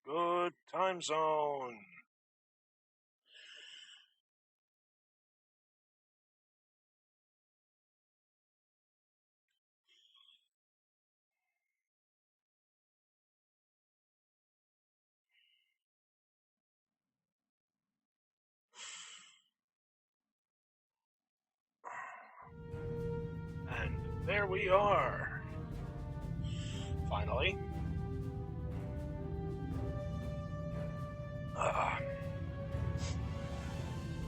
Good time zone. And there we are. Finally.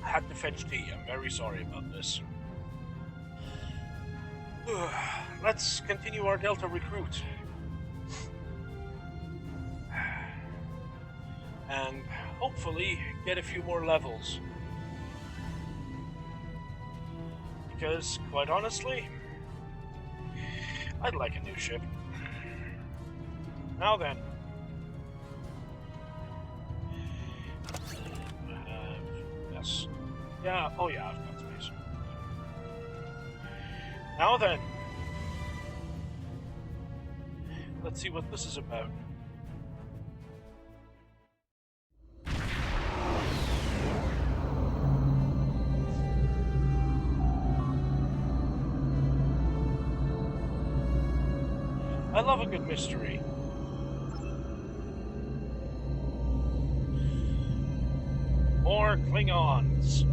Had to fetch tea. I'm very sorry about this. Let's continue our Delta recruit. And hopefully get a few more levels. Because, quite honestly, I'd like a new ship. Now then. Yes. Yeah, oh yeah, I've got space. Now then. Let's see what this is about. I love a good mystery. More Klingons.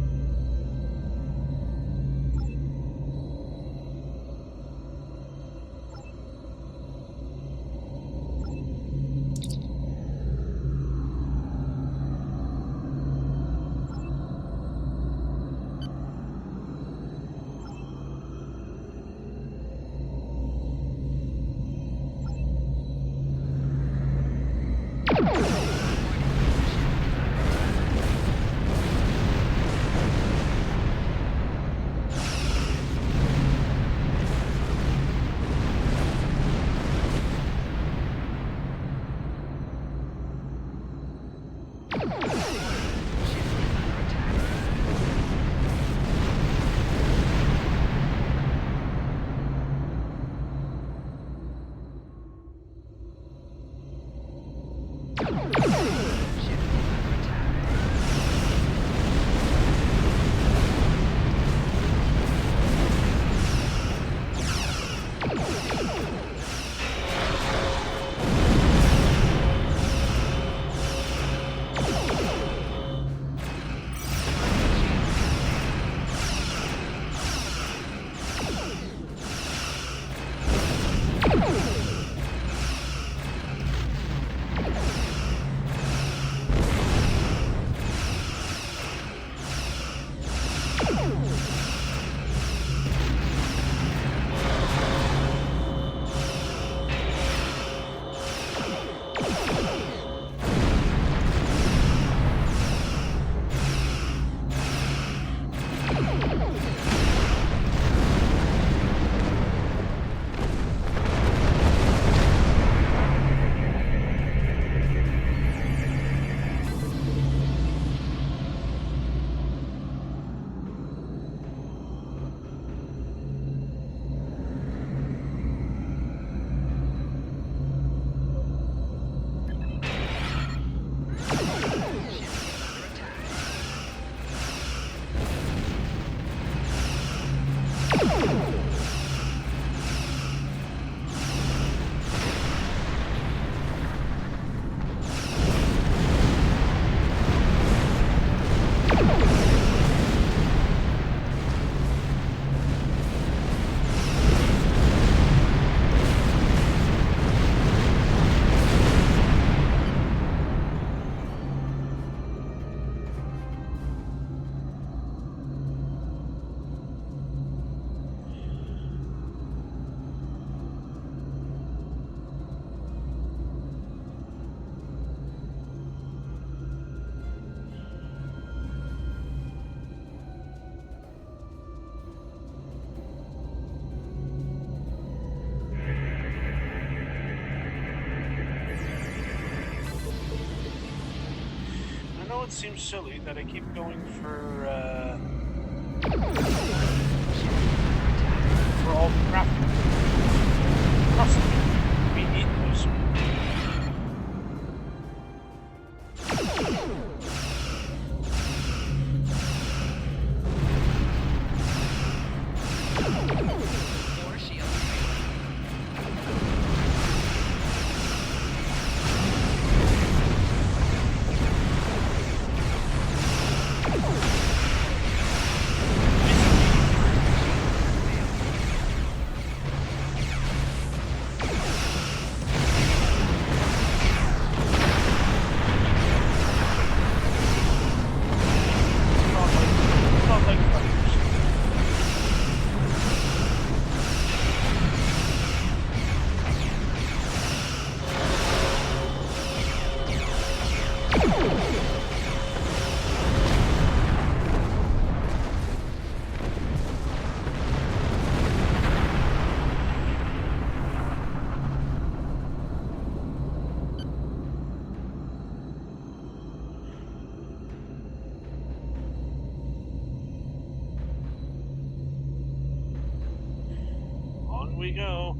It seems silly that I keep going for all the crafting. Trust me, we need those. Here we go.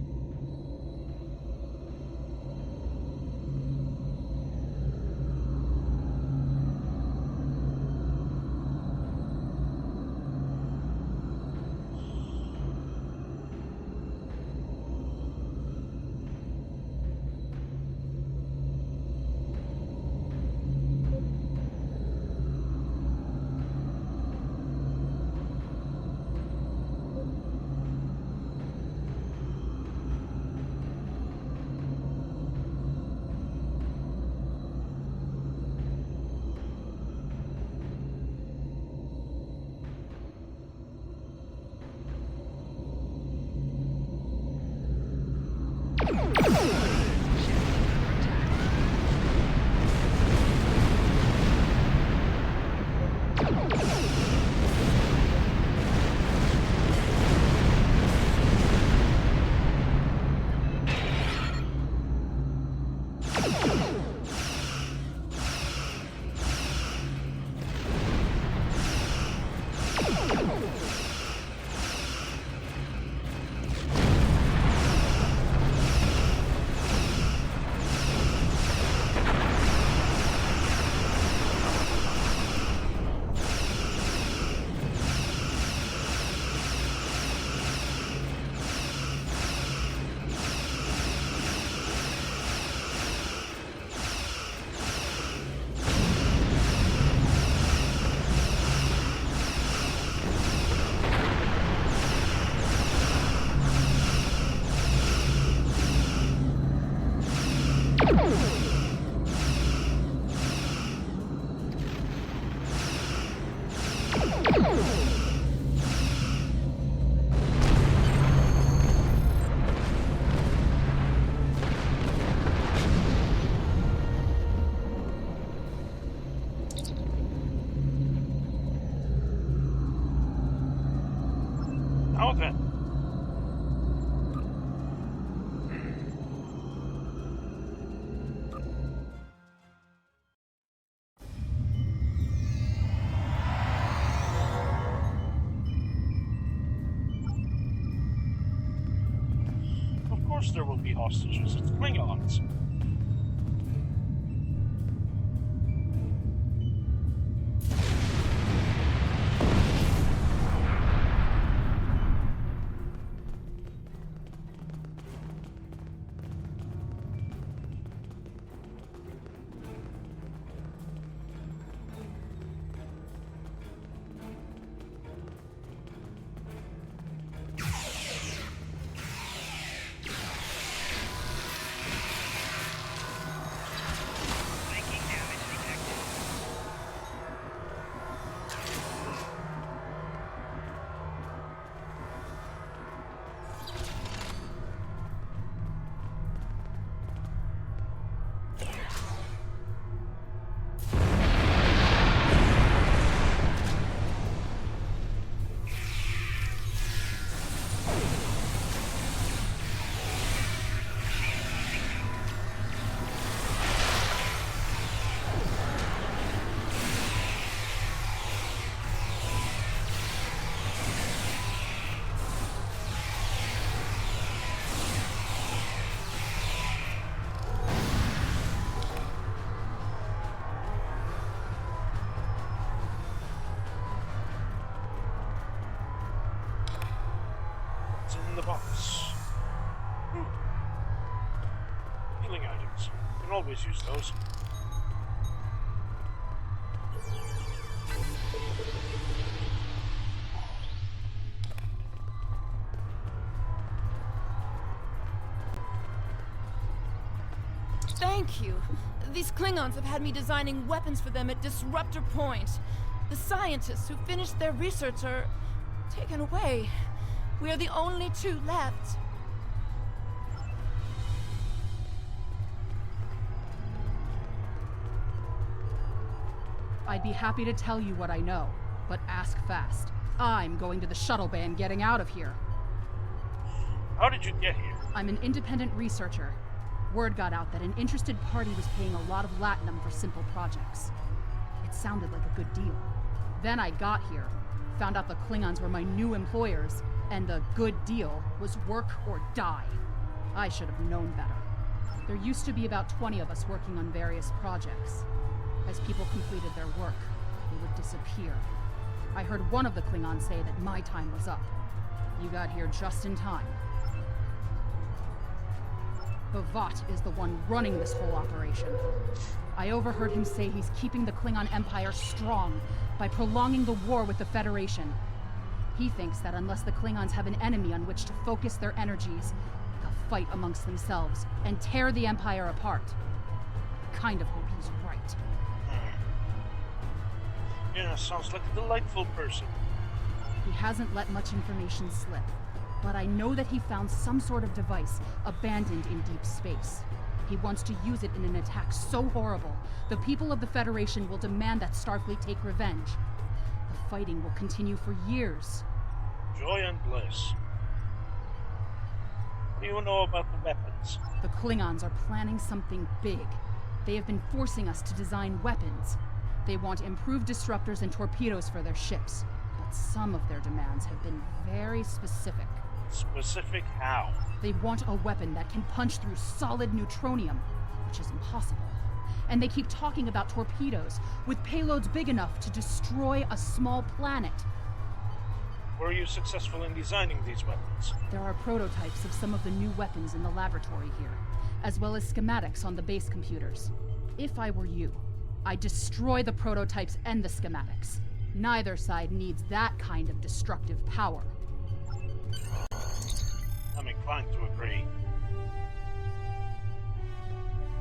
Now then. Of course there will be hostages. It's Klingons. In the box. Healing items. You can always use those. Thank you. These Klingons have had me designing weapons for them at Disruptor Point. The scientists who finished their research are taken away. We are the only two left. I'd be happy to tell you what I know, but ask fast. I'm going to the shuttle bay and getting out of here. How did you get here? I'm an independent researcher. Word got out that an interested party was paying a lot of latinum for simple projects. It sounded like a good deal. Then I got here, found out the Klingons were my new employers, And the good deal was work or die. I should have known better. There used to be about 20 of us working on various projects. As people completed their work, they would disappear. I heard one of the Klingons say that my time was up. You got here just in time. Bavat is the one running this whole operation. I overheard him say he's keeping the Klingon Empire strong by prolonging the war with the Federation. He thinks that unless the Klingons have an enemy on which to focus their energies, they'll fight amongst themselves and tear the Empire apart. I kind of hope he's right. Yeah, sounds like a delightful person. He hasn't let much information slip, but I know that he found some sort of device abandoned in deep space. He wants to use it in an attack so horrible, the people of the Federation will demand that Starfleet take revenge. The fighting will continue for years. Joy and bliss. What do you know about the weapons? The Klingons are planning something big. They have been forcing us to design weapons. They want improved disruptors and torpedoes for their ships, but some of their demands have been very specific. Specific how? They want a weapon that can punch through solid neutronium, which is impossible. And they keep talking about torpedoes, with payloads big enough to destroy a small planet. Were you successful in designing these weapons? There are prototypes of some of the new weapons in the laboratory here, as well as schematics on the base computers. If I were you, I'd destroy the prototypes and the schematics. Neither side needs that kind of destructive power. I'm inclined to agree.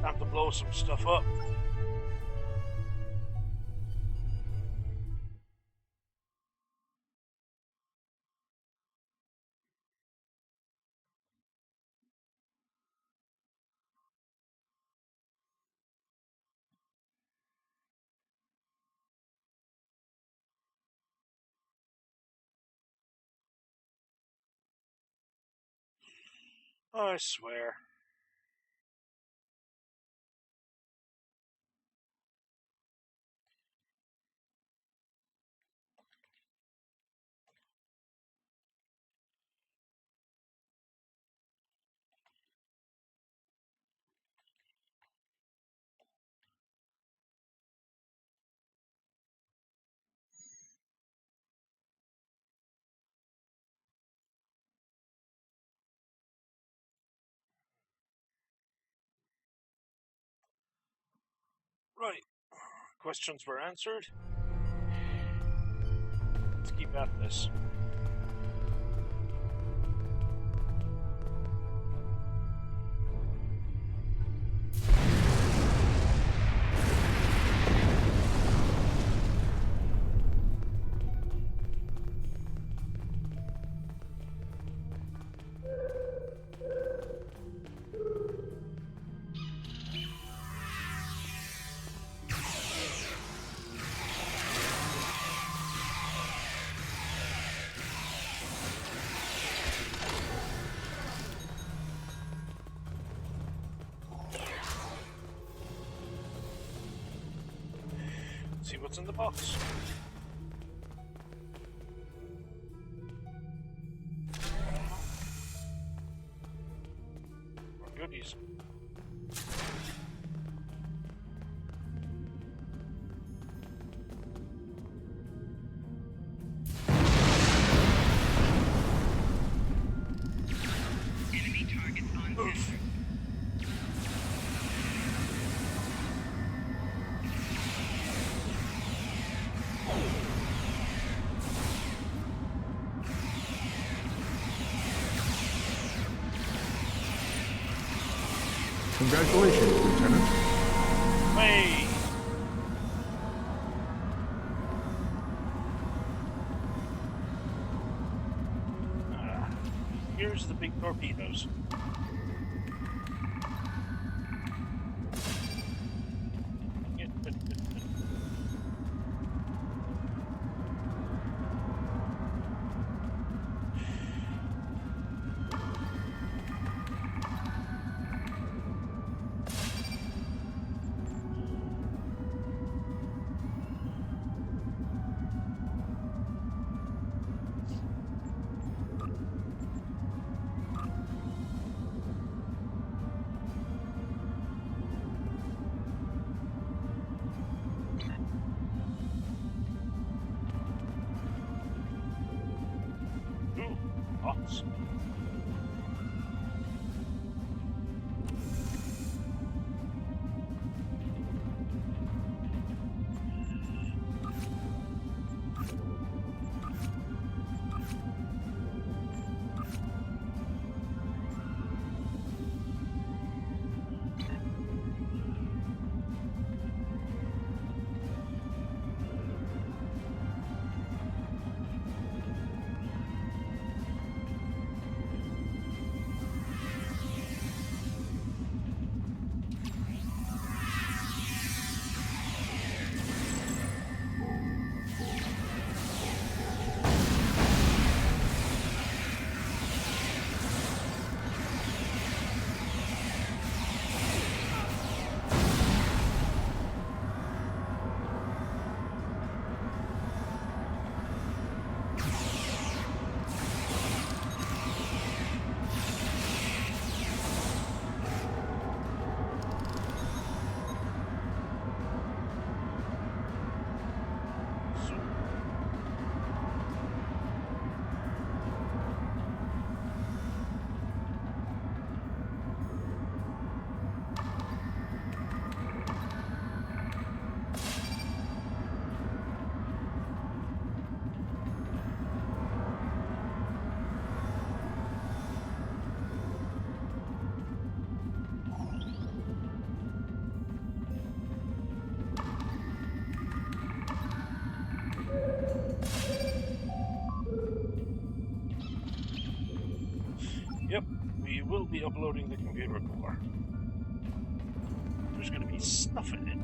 Time to blow some stuff up. I swear. Right. Questions were answered. Let's keep at this. See what's in the box. More goodies. Enemy targets on center. Congratulations, Lieutenant. Hey! Here's the big torpedoes. Thoughts? Yep, we will be uploading the computer core. There's going to be stuff in it.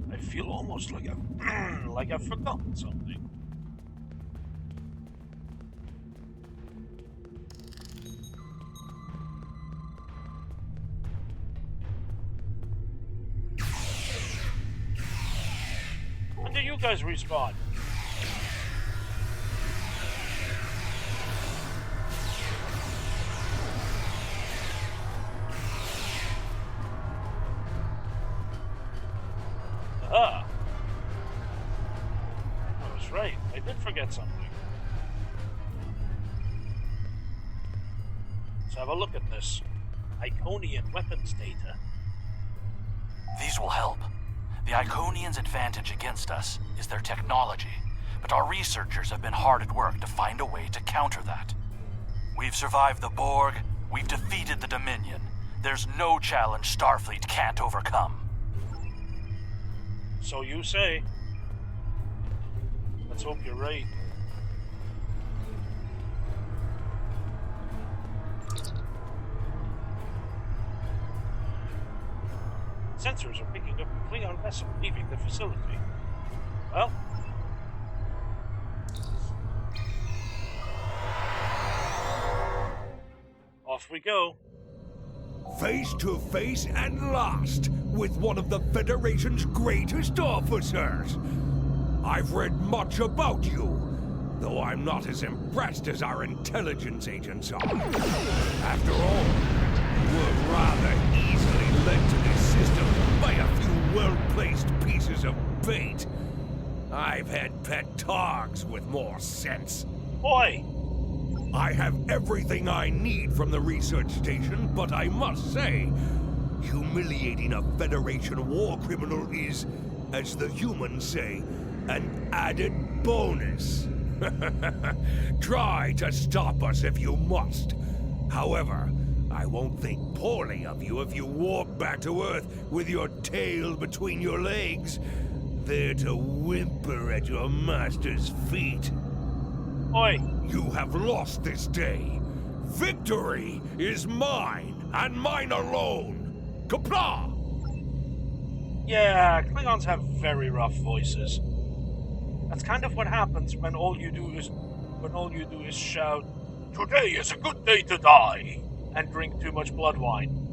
I feel almost like I've forgotten something. When do you guys respawn? Ah. I was right. I did forget something. Let's have a look at this. Iconian weapons data. These will help. The Iconians' advantage against us is their technology, but our researchers have been hard at work to find a way to counter that. We've survived the Borg, we've defeated the Dominion. There's no challenge Starfleet can't overcome. So you say. Let's hope you're right. Sensors are picking up a Klingon vessel leaving the facility. Well, off we go. Face to face at last with one of the Federation's greatest officers. I've read much about you, though I'm not as impressed as our intelligence agents are. After all, we were rather easily led to this system by a few well-placed pieces of bait. I've had pet dogs with more sense. Oi! I have everything I need from the research station, but I must say, humiliating a Federation war criminal is, as the humans say, an added bonus. Try to stop us if you must. However, I won't think poorly of you if you walk back to Earth with your tail between your legs, there to whimper at your master's feet. Oi! You have lost this day. Victory is mine, and mine alone. Qapla'! Yeah, Klingons have very rough voices. That's kind of what happens when all you do is shout, "Today is a good day to die," and drink too much blood wine.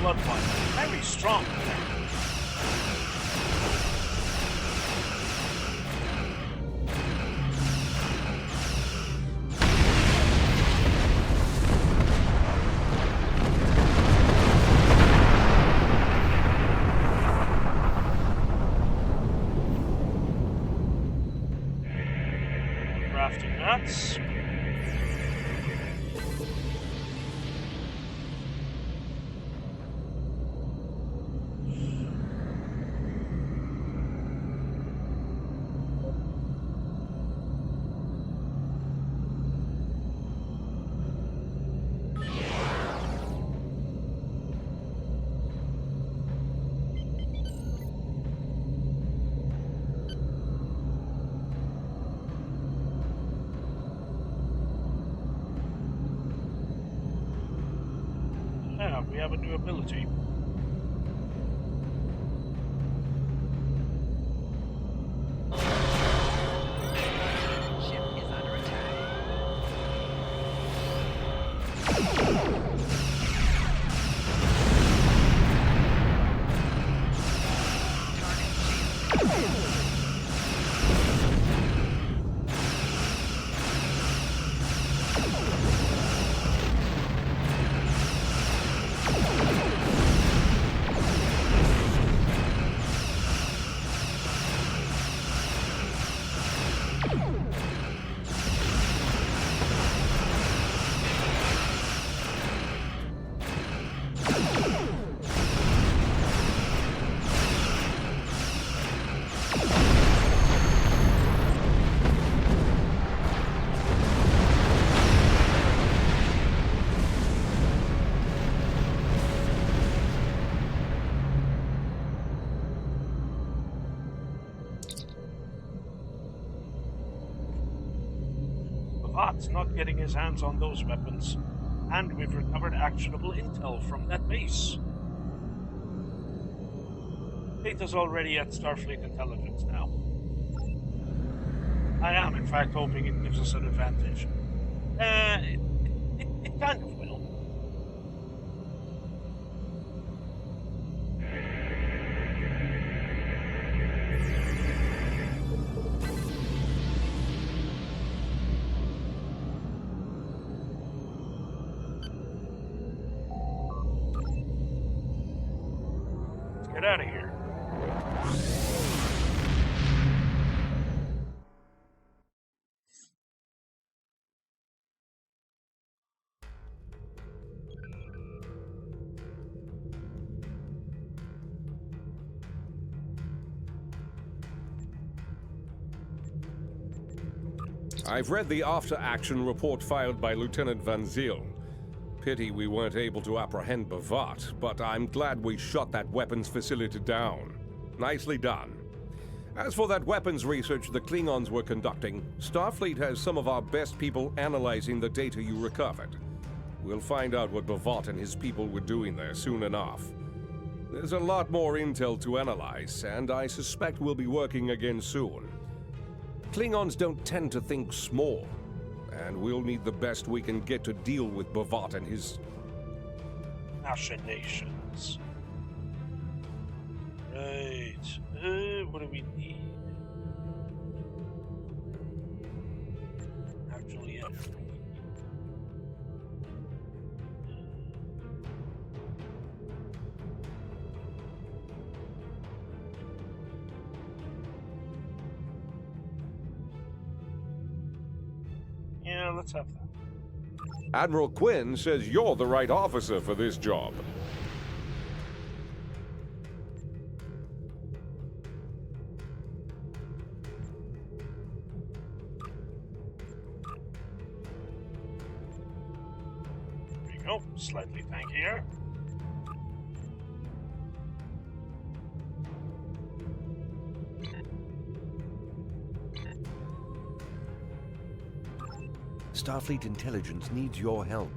Blood wine, very strong. Crafting nuts. Yeah, we have a new ability. Ship is under attack. Target shield. Vat's not getting his hands on those weapons, and we've recovered actionable intel from that base. Data's already at Starfleet intelligence now. I am, in fact, hoping it gives us an advantage. It kind of will. Get out of here. I've read the after-action report filed by Lieutenant Van Ziel. Pity we weren't able to apprehend Bavat, but I'm glad we shot that weapons facility down. Nicely done. As for that weapons research the Klingons were conducting, Starfleet has some of our best people analyzing the data you recovered. We'll find out what Bavat and his people were doing there soon enough. There's a lot more intel to analyze, and I suspect we'll be working again soon. Klingons don't tend to think small, and we'll need the best we can get to deal with Bavat and his machinations. Right. What do we need? Actually, yeah. Yeah, let's have that. Admiral Quinn says you're the right officer for this job. There you go. Slightly tankier. Starfleet intelligence needs your help.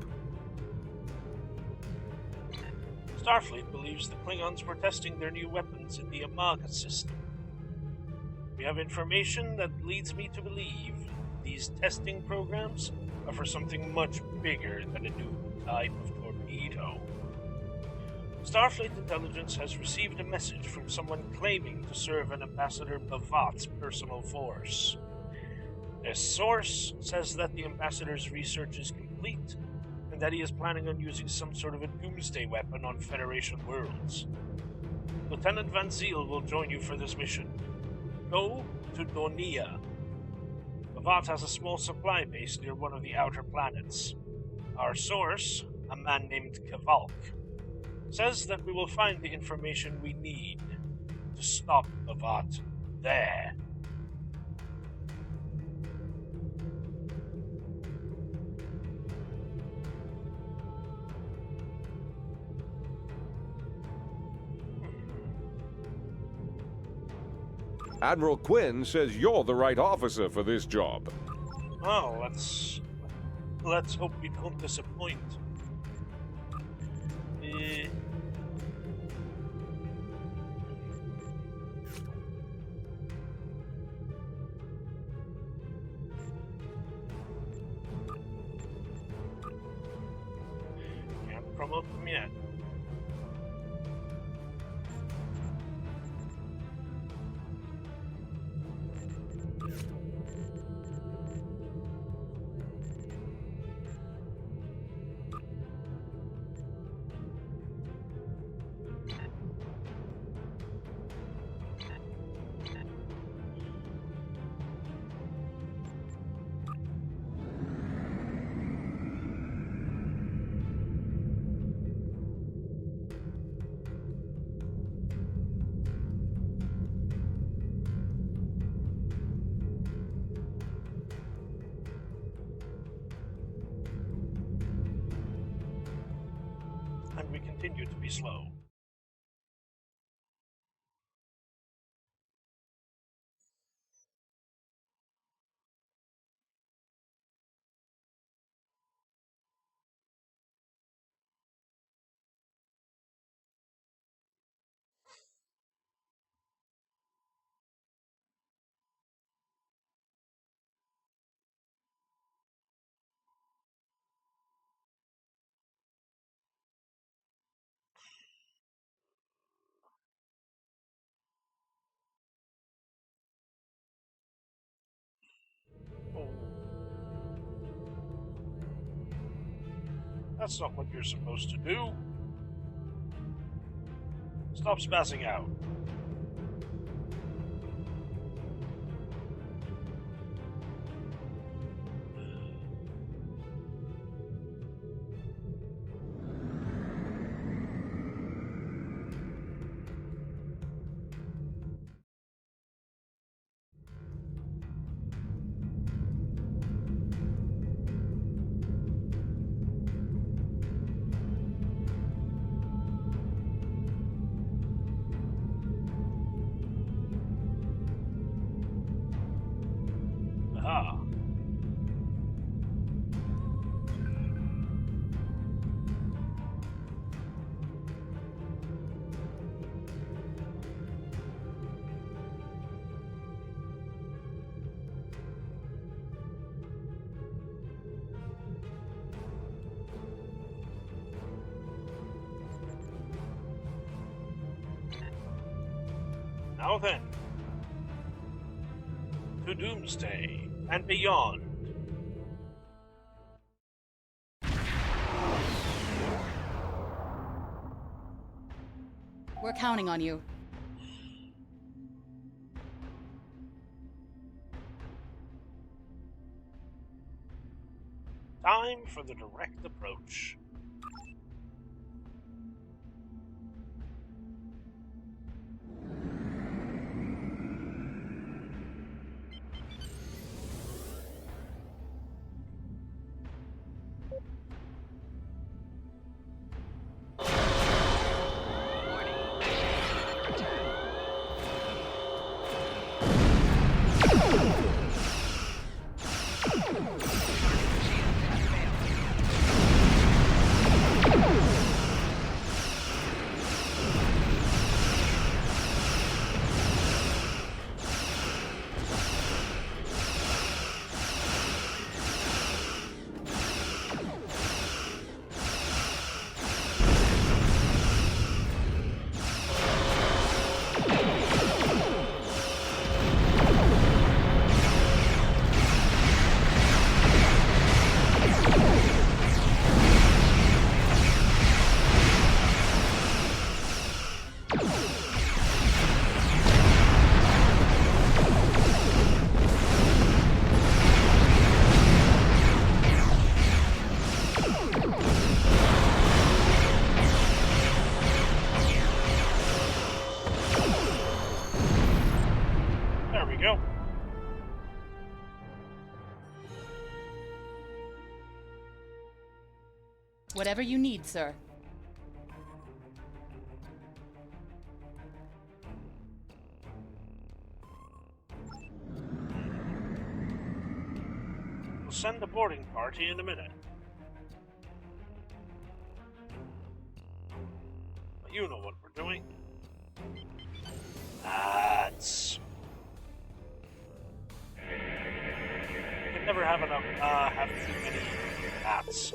Starfleet believes the Klingons were testing their new weapons in the Amaga system. We have information that leads me to believe these testing programs are for something much bigger than a new type of torpedo. Starfleet intelligence has received a message from someone claiming to serve an Ambassador Bavat's personal force. A source says that the ambassador's research is complete and that he is planning on using some sort of a doomsday weapon on Federation worlds. Lieutenant Van Ziel will join you for this mission. Go to Dornia. Bavat has a small supply base near one of the outer planets. Our source, a man named Kavalk, says that we will find the information we need to stop Bavat there. Admiral Quinn says you're the right officer for this job. Oh, let's hope we don't disappoint. Can't promote them yet. And we continue to be slow. Oh. That's not what you're supposed to do. Stop spazzing out. Now then, to Doomsday and beyond. We're counting on you. Time for the direct approach. There we go. Whatever you need, sir. We'll send the boarding party in a minute. But you know what we're doing. That's... You can never have enough, have too many bats.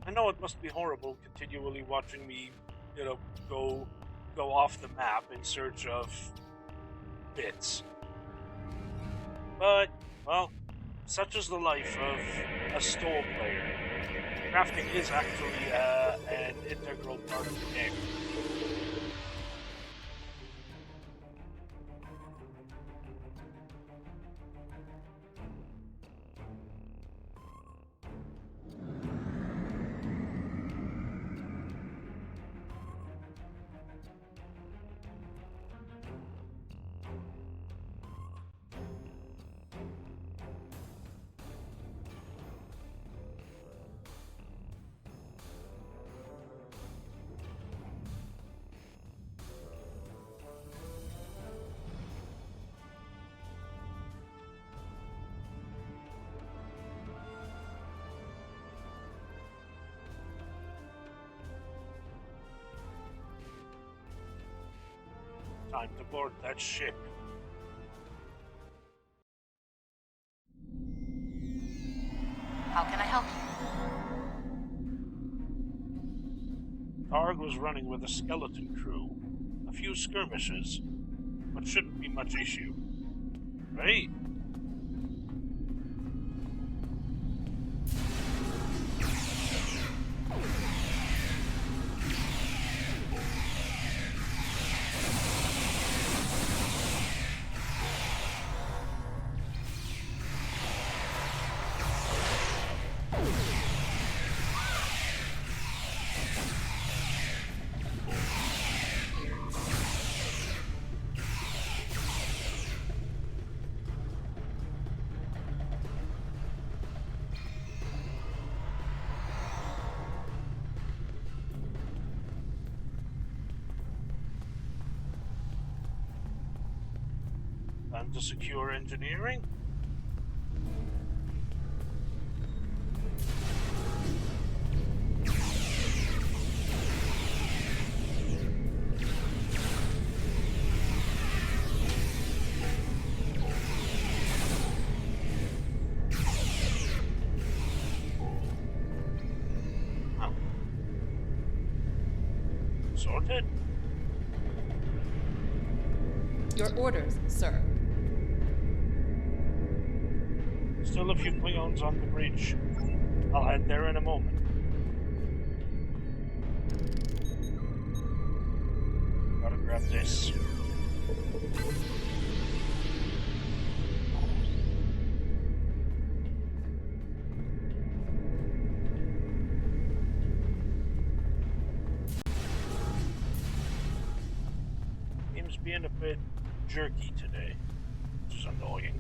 I know it must be horrible continually watching me, you know, go off the map in search of bits. But, well, such is the life of a stole player. Crafting is actually an integral part of the game. Time to board that ship. How can I help you? Targ was running with a skeleton crew. A few skirmishes, but shouldn't be much issue. Right? Time to secure engineering. Sorted? Your orders, sir. Still a few Klingons on the bridge. I'll head there in a moment. Gotta grab this. Seems being a bit jerky today, which is annoying.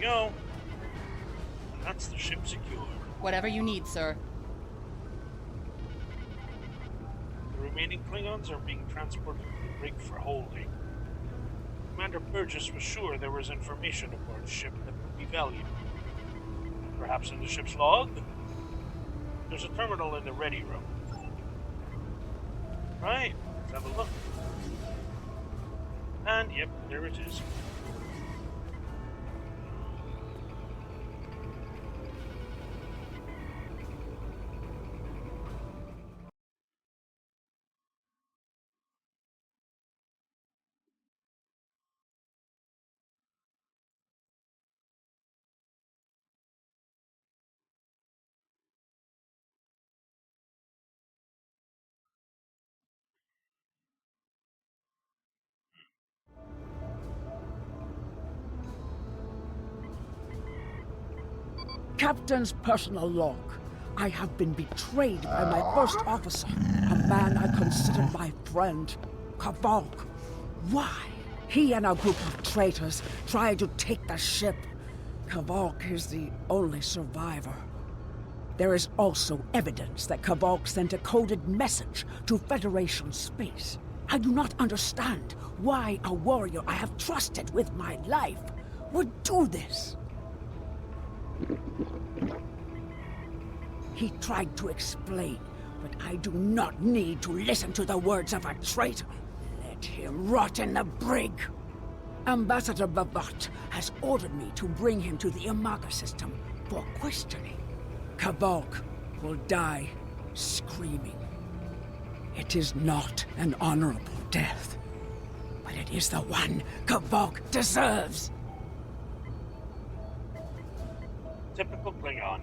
Go. And that's the ship secured. Whatever you need, sir. The remaining Klingons are being transported to the brig for holding. Commander Burgess was sure there was information aboard the ship that would be valuable. Perhaps in the ship's log? There's a terminal in the ready room. Right, let's have a look. And yep, there it is. Captain's personal log. I have been betrayed by my first officer, a man I considered my friend, Kavok. Why? He and a group of traitors tried to take the ship. Kavok is the only survivor. There is also evidence that Kavok sent a coded message to Federation space. I do not understand why a warrior I have trusted with my life would do this. He tried to explain, but I do not need to listen to the words of a traitor. Let him rot in the brig. Ambassador Bavat has ordered me to bring him to the Imaga system for questioning. Kavok will die screaming. It is not an honorable death, but it is the one Kavok deserves. Typical Klingon.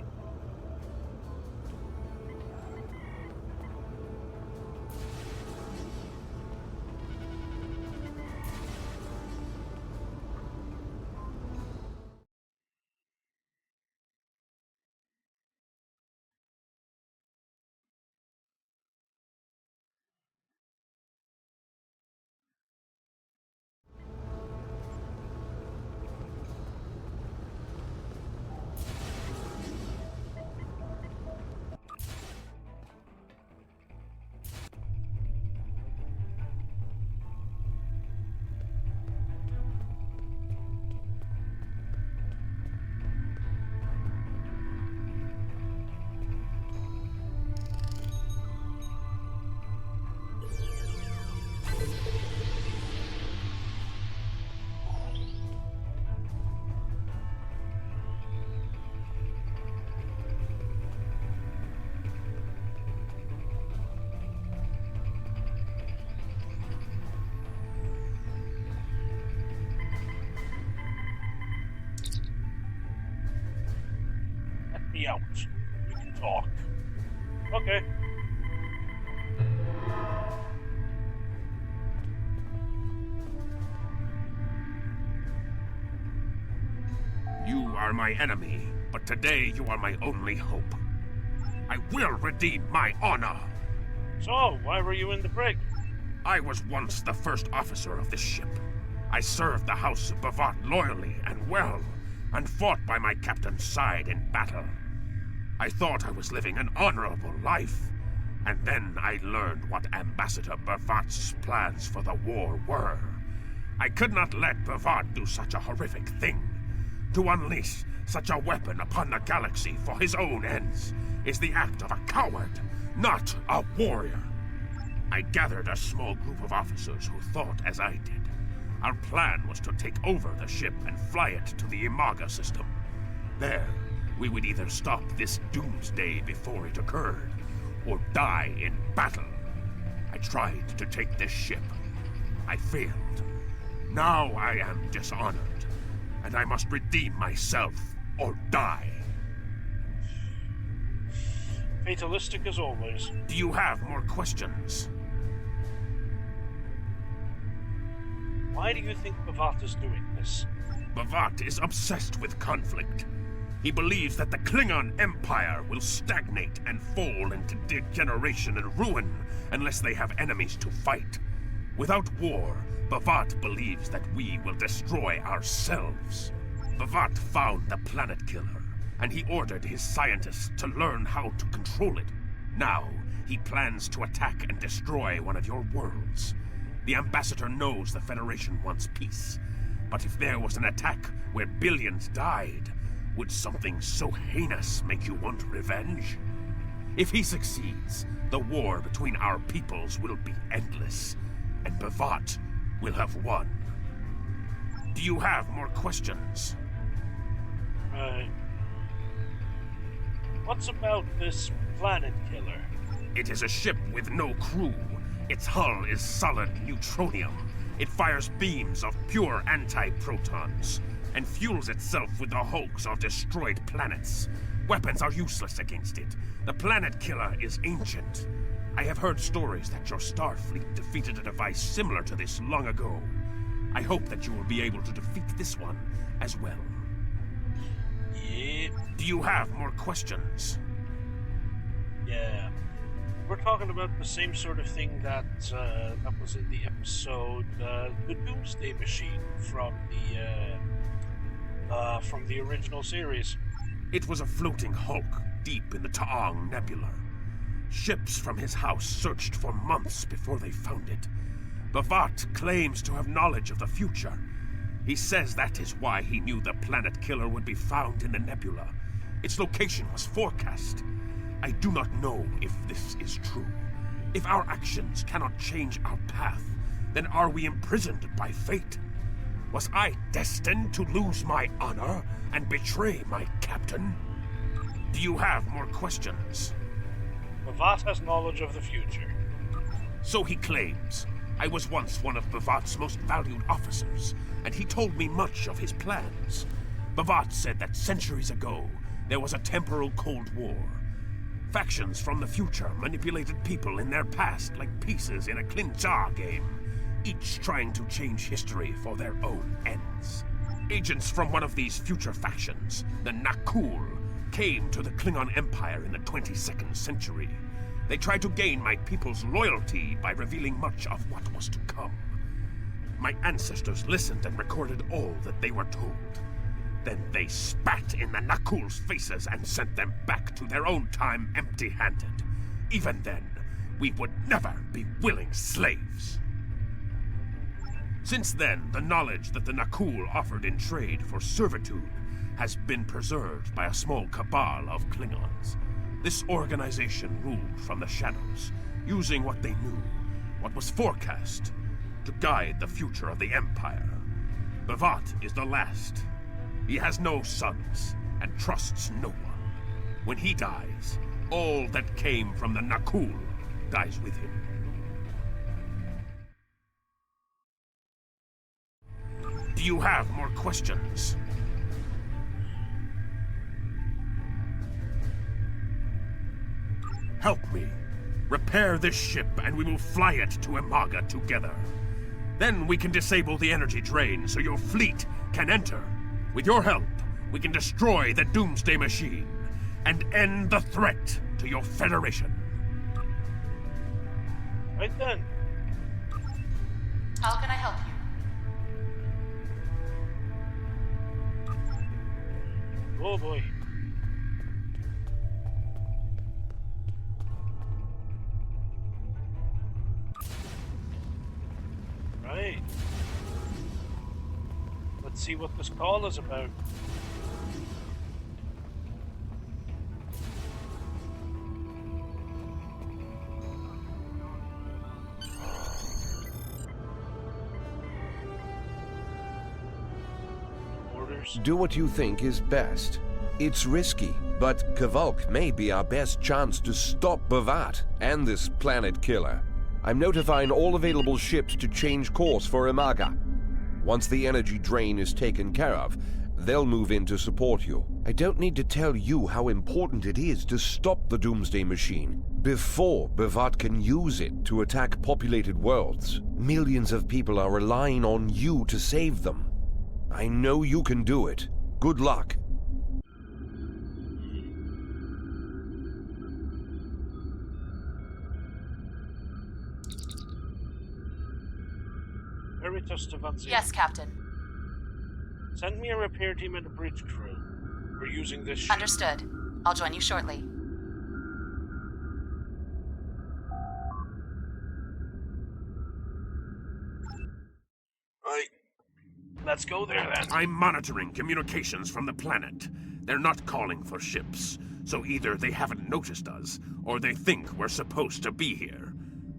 Out. We can talk. Okay. You are my enemy, but today you are my only hope. I will redeem my honor. So, why were you in the brig? I was once the first officer of this ship. I served the House of Bavat loyally and well, and fought by my captain's side in battle. I thought I was living an honorable life, And then I learned what Ambassador Bavat's plans for the war were. I could not let Bavat do such a horrific thing. To unleash such a weapon upon the galaxy for his own ends is the act of a coward, not a warrior. I gathered a small group of officers who thought as I did. Our plan was to take over the ship and fly it to the Imaga system. There, we would either stop this doomsday before it occurred, or die in battle. I tried to take this ship. I failed. Now I am dishonored, and I must redeem myself or die. Fatalistic as always. Do you have more questions? Why do you think Bavat is doing this? Bavat is obsessed with conflict. He believes that the Klingon Empire will stagnate and fall into degeneration and ruin unless they have enemies to fight. Without war, Bavat believes that we will destroy ourselves. Bavat found the Planet Killer, and he ordered his scientists to learn how to control it. Now, he plans to attack and destroy one of your worlds. The Ambassador knows the Federation wants peace, but if there was an attack where billions died, would something so heinous make you want revenge? If he succeeds, the war between our peoples will be endless, and Bavat will have won. Do you have more questions? What's about this Planet Killer? It is a ship with no crew. Its hull is solid neutronium. It fires beams of pure anti-protons, and fuels itself with the hulks of destroyed planets. Weapons are useless against it. The Planet Killer is ancient. I have heard stories that your Starfleet defeated a device similar to this long ago. I hope that you will be able to defeat this one as well. Yeah. Do you have more questions? Yeah. We're talking about the same sort of thing that was in the episode, the Doomsday Machine from the original series. It was a floating hulk deep in the Taong Nebula. Ships from his house searched for months before they found it. Bavat claims to have knowledge of the future. He says that is why he knew the Planet Killer would be found in the nebula. Its location was forecast. I do not know if this is true. If our actions cannot change our path, then are we imprisoned by fate? Was I destined to lose my honor and betray my captain? Do you have more questions? Bavat has knowledge of the future. So he claims. I was once one of Bavat's most valued officers, and he told me much of his plans. Bavat said that centuries ago, there was a temporal Cold War. Factions from the future manipulated people in their past like pieces in a Klinjar game, each trying to change history for their own ends. Agents from one of these future factions, the Nakul, came to the Klingon Empire in the 22nd century. They tried to gain my people's loyalty by revealing much of what was to come. My ancestors listened and recorded all that they were told. Then they spat in the Nakul's faces and sent them back to their own time empty-handed. Even then, we would never be willing slaves. Since then, the knowledge that the Nakul offered in trade for servitude has been preserved by a small cabal of Klingons. This organization ruled from the shadows, using what they knew, what was forecast, to guide the future of the Empire. Bavat is the last. He has no sons, and trusts no one. When he dies, all that came from the Nakul dies with him. Do you have more questions? Help me. Repair this ship, and we will fly it to Imaga together. Then we can disable the energy drain so your fleet can enter. With your help, we can destroy the Doomsday Machine and end the threat to your Federation. Right then. How can I help you? Oh boy. Let's see what this call is about. Orders. Do what you think is best. It's risky, but Kvalk may be our best chance to stop Bavat and this planet killer. I'm notifying all available ships to change course for Imaga. Once the energy drain is taken care of, they'll move in to support you. I don't need to tell you how important it is to stop the Doomsday Machine before Bavat can use it to attack populated worlds. Millions of people are relying on you to save them. I know you can do it. Good luck. Veritas Stavanzi. Yes, Captain. Send me a repair team and a bridge crew. We're using this ship. Understood. I'll join you shortly. Right. Let's go there then. I'm monitoring communications from the planet. They're not calling for ships, so either they haven't noticed us, or they think we're supposed to be here.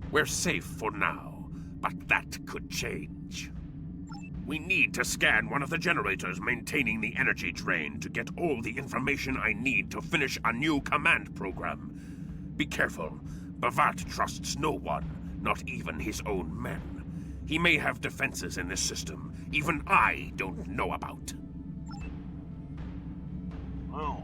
We're safe for now, but that could change. We need to scan one of the generators maintaining the energy drain to get all the information I need to finish a new command program. Be careful. Bavat trusts no one, not even his own men. He may have defenses in this system even I don't know about. Wow.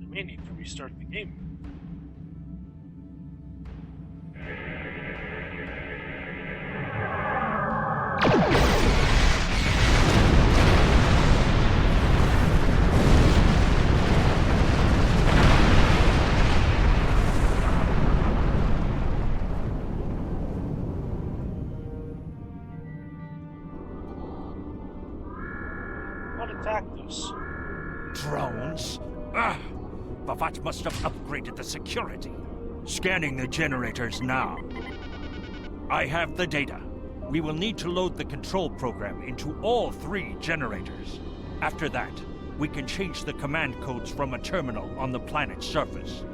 I need to restart the game. What attacked us? Drones? Ah! Bavat must have upgraded the security. Scanning the generators now. I have the data. We will need to load the control program into all 3 generators. After that, we can change the command codes from a terminal on the planet's surface.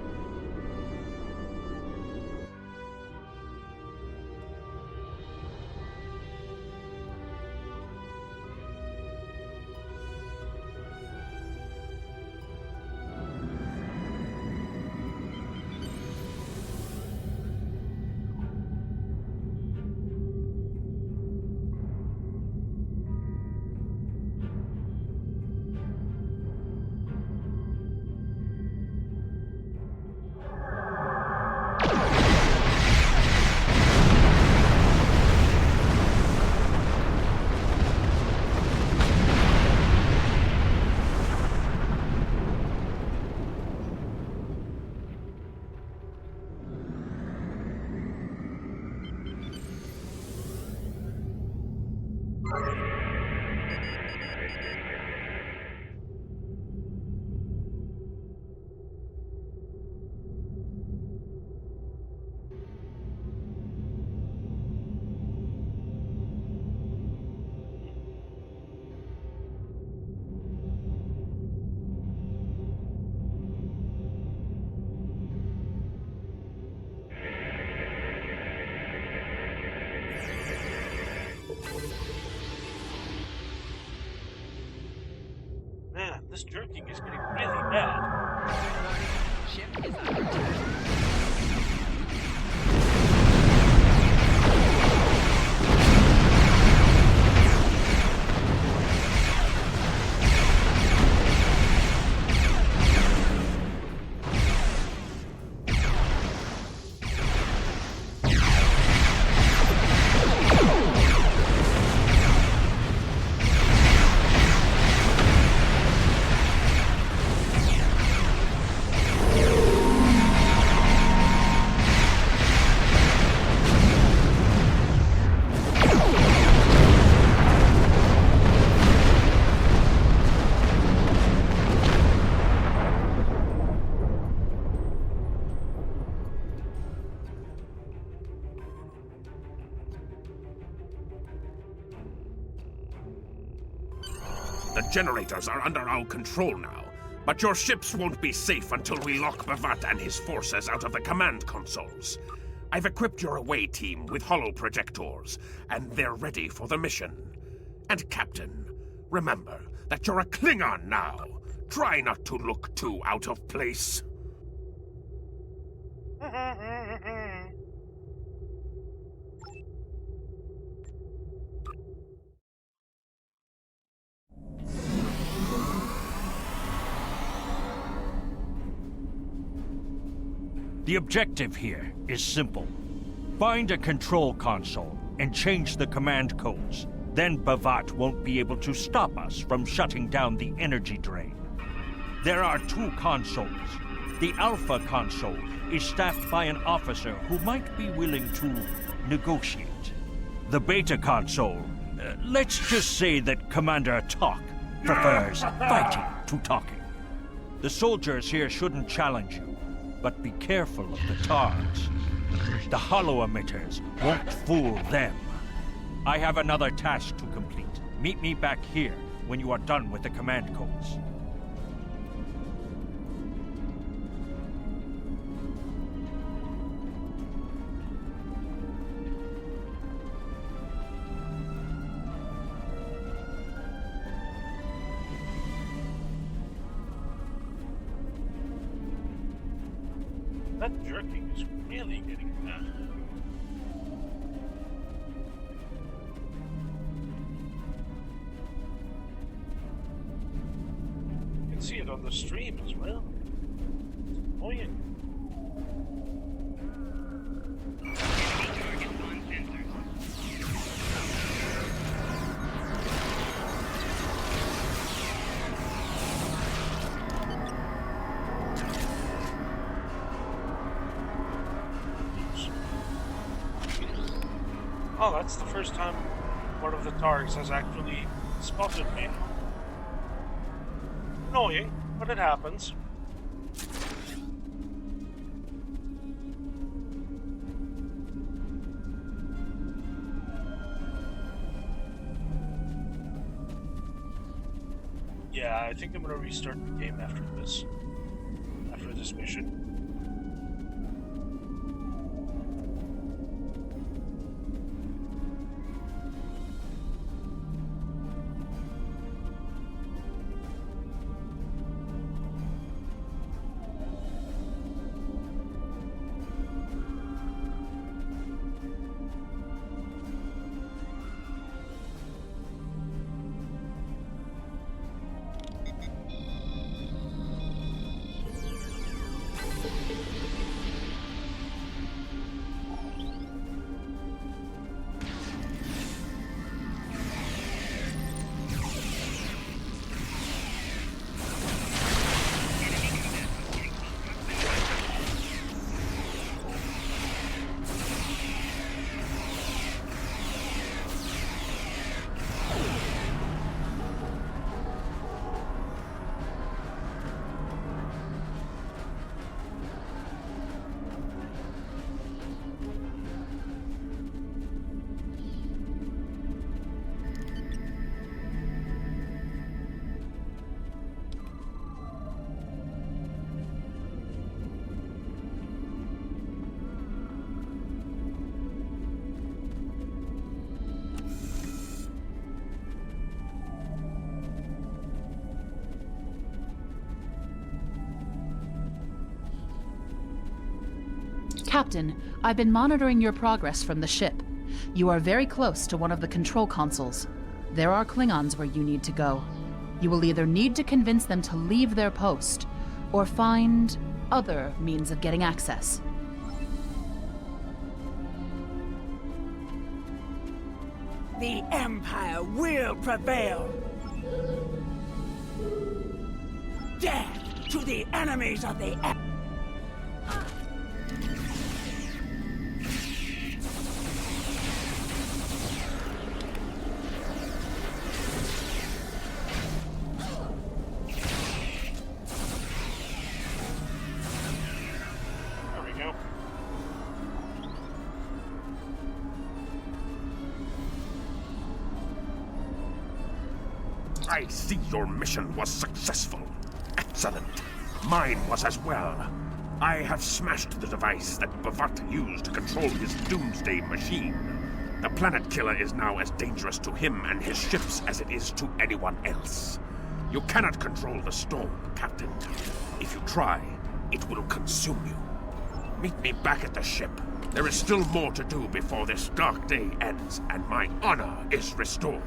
Man, this jerking is getting really bad. Ship is under attack. generators are under our control now, but your ships won't be safe until we lock Bavat and his forces out of the command consoles. I've equipped your away team with holoprojectors, and they're ready for the mission. And Captain, remember that you're a Klingon now. Try not to look too out of place. The objective here is simple. Find a control console and change the command codes. Then Bavat won't be able to stop us from shutting down the energy drain. There are 2 consoles. The Alpha console is staffed by an officer who might be willing to negotiate. The Beta console, let's just say that Commander Talk prefers fighting to talking. The soldiers here shouldn't challenge you, but be careful of the TARs. The holo emitters won't fool them. I have another task to complete. Meet me back here when you are done with the command codes. That jerking is really getting bad. You can see it on the stream as well. It's annoying. Oh, that's the first time one of the Targs has actually spotted me. Annoying, but it happens. Yeah, I think I'm gonna restart the game after this mission. Captain, I've been monitoring your progress from the ship. You are very close to one of the control consoles. There are Klingons where you need to go. You will either need to convince them to leave their post, or find other means of getting access. The Empire will prevail. Death to the enemies of the Empire. I see your mission was successful. Excellent. Mine was as well. I have smashed the device that B'vat used to control his doomsday machine. The planet killer is now as dangerous to him and his ships as it is to anyone else. You cannot control the storm, Captain. If you try, it will consume you. Meet me back at the ship. There is still more to do before this dark day ends and my honor is restored.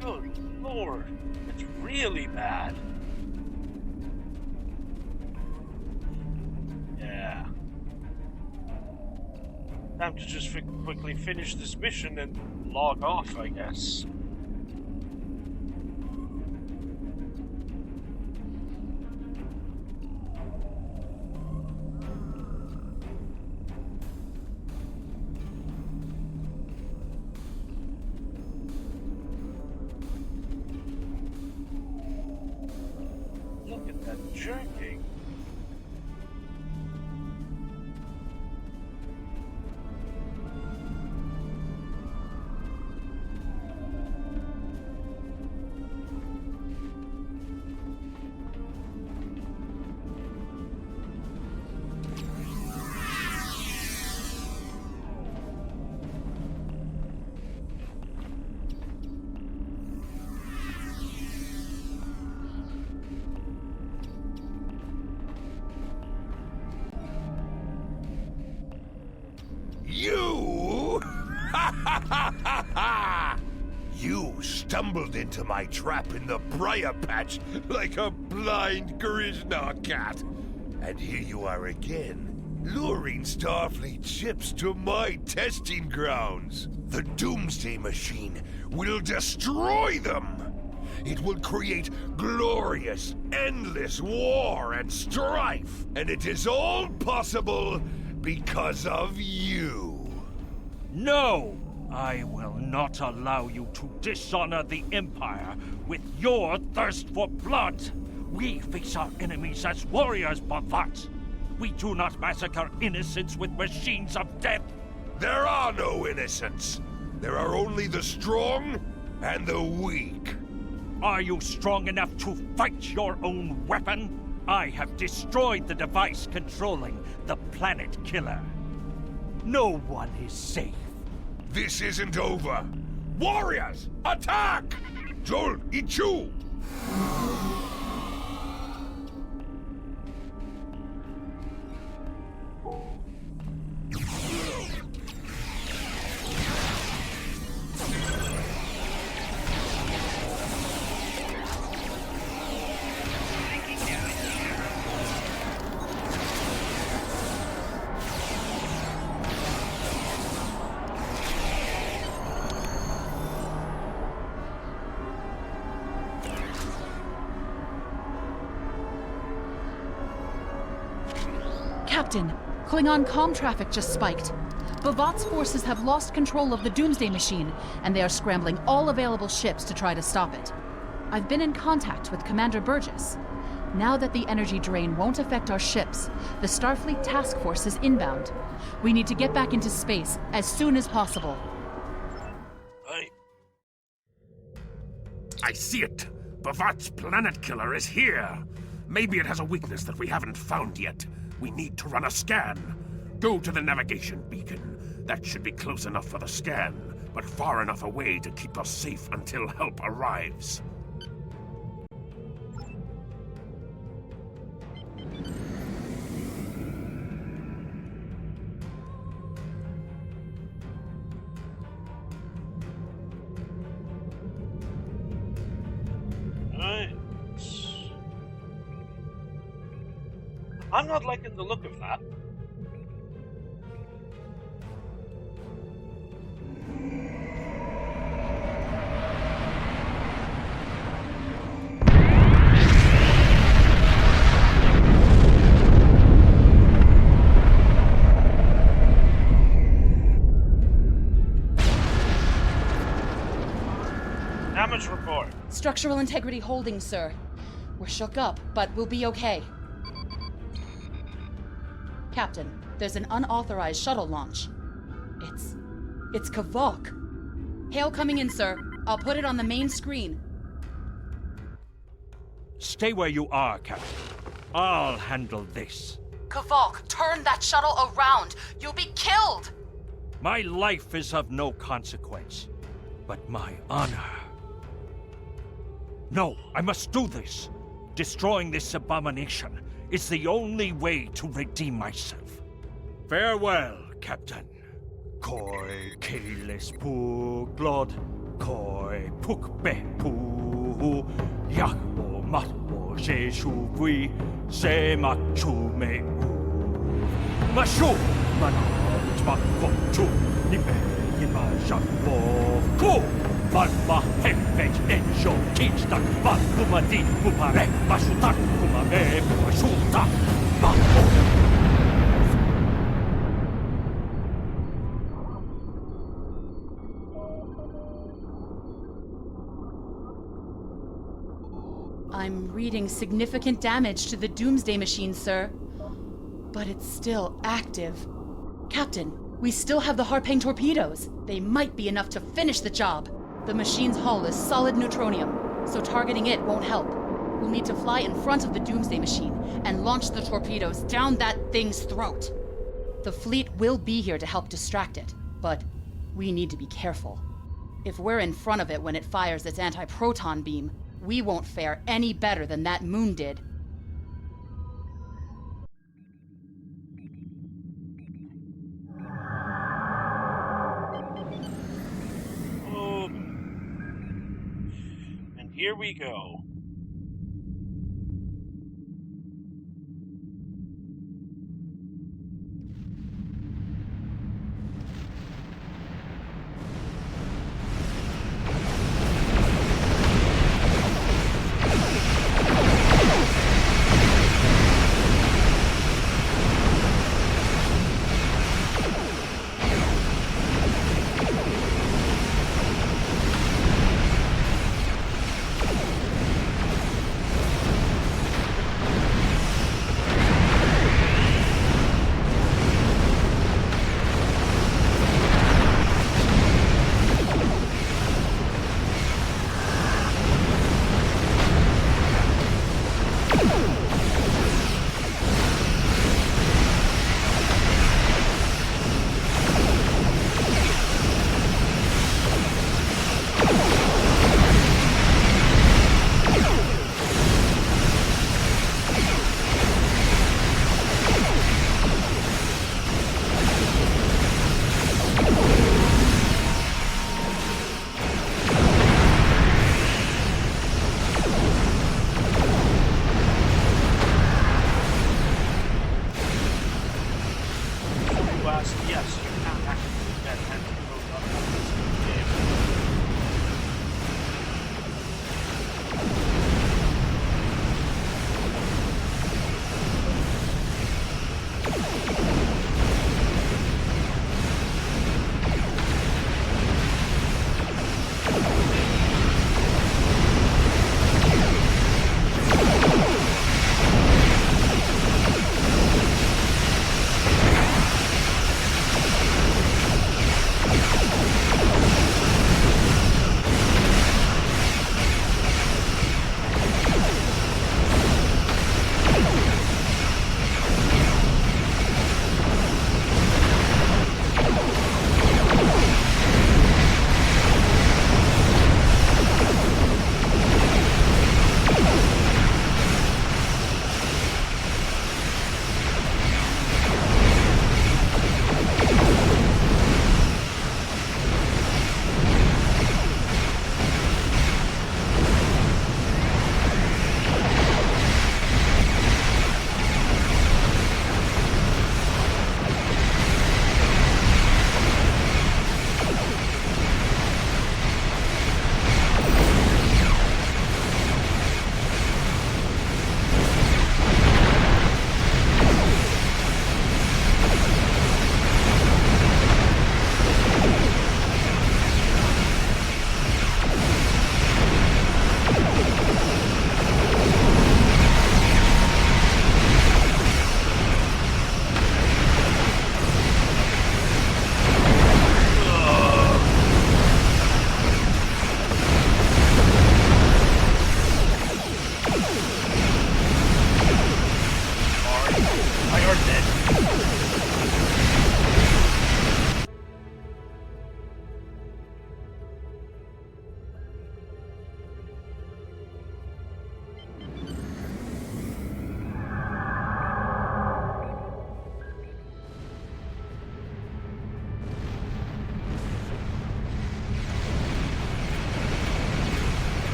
Good Lord, it's really bad. Yeah. Time to just quickly finish this mission and log off, I guess. Look at that jerking. You? You stumbled into my trap in the briar patch like a blind Grishnar cat. And here you are again, luring Starfleet ships to my testing grounds. The Doomsday Machine will destroy them. It will create glorious, endless war and strife. And it is all possible because of you. No! I will not allow you to dishonor the Empire with your thirst for blood! We face our enemies as warriors, B'vat! We do not massacre innocents with machines of death! There are no innocents. There are only the strong and the weak. Are you strong enough to fight your own weapon? I have destroyed the device controlling the planet killer. No one is safe. This isn't over. Warriors, attack! Joel, Ichu! Captain, Klingon comm traffic just spiked. B'Vat's forces have lost control of the Doomsday Machine, and they are scrambling all available ships to try to stop it. I've been in contact with Commander Burgess. Now that the energy drain won't affect our ships, the Starfleet Task Force is inbound. We need to get back into space as soon as possible. I see it. B'Vat's planet killer is here. Maybe it has a weakness that we haven't found yet. We need to run a scan. Go to the navigation beacon. That should be close enough for the scan, but far enough away to keep us safe until help arrives. I'm not liking the look of that. Damage report. Structural integrity holding, sir. We're shook up, but we'll be okay. Captain, there's an unauthorized shuttle launch. It's Kavok. Hail coming in, sir. I'll put it on the main screen. Stay where you are, Captain. I'll handle this. Kavok, turn that shuttle around. You'll be killed! My life is of no consequence, but my honor. No, I must do this. Destroying this abomination is the only way to redeem myself. Farewell, Captain. Koi keles pu glod, koi puk be pu, yak o mat o je shu vui, se mak chu me u. Mashu, manoj mak ko chu, ni me yima jak bo ku. Valma hempej enjo kinstak, val kumadi kupare, masutak kumame, masuta, mako. I'm reading significant damage to the Doomsday Machine, sir. But it's still active. Captain, we still have the Harpang torpedoes. They might be enough to finish the job. The machine's hull is solid neutronium, so targeting it won't help. We'll need to fly in front of the Doomsday Machine and launch the torpedoes down that thing's throat. The fleet will be here to help distract it, but we need to be careful. If we're in front of it when it fires its anti-proton beam, we won't fare any better than that moon did. Oh. And here we go.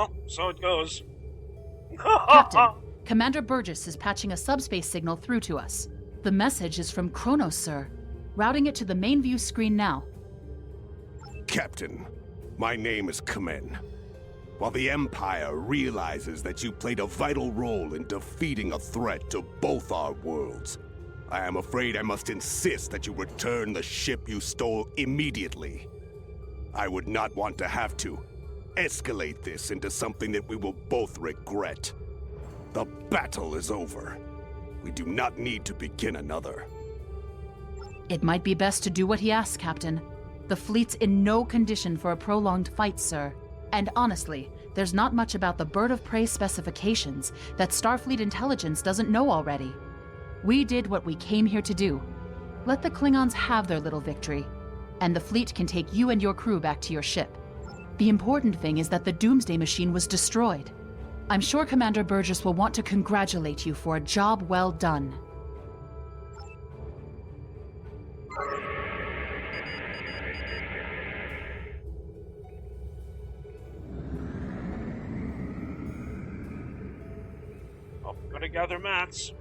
Well, so it goes. Captain, Commander Burgess is patching a subspace signal through to us. The message is from Kronos, sir. Routing it to the main view screen now. Captain, my name is Kamen. While the Empire realizes that you played a vital role in defeating a threat to both our worlds, I am afraid I must insist that you return the ship you stole immediately. I would not want to have to escalate this into something that we will both regret. The battle is over. We do not need to begin another. It might be best to do what he asks, Captain. The fleet's in no condition for a prolonged fight, sir. And honestly, there's not much about the Bird of Prey specifications that Starfleet intelligence doesn't know already. We did what we came here to do. Let the Klingons have their little victory, and the fleet can take you and your crew back to your ship. The important thing is that the Doomsday Machine was destroyed. I'm sure Commander Burgess will want to congratulate you for a job well done. Oh, gotta gather mats.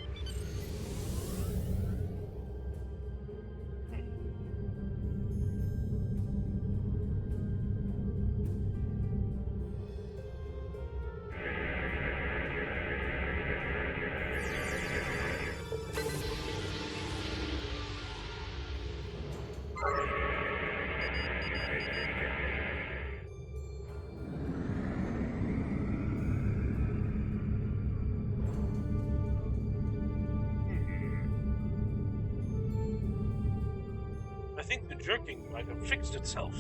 I think the jerking might have fixed itself,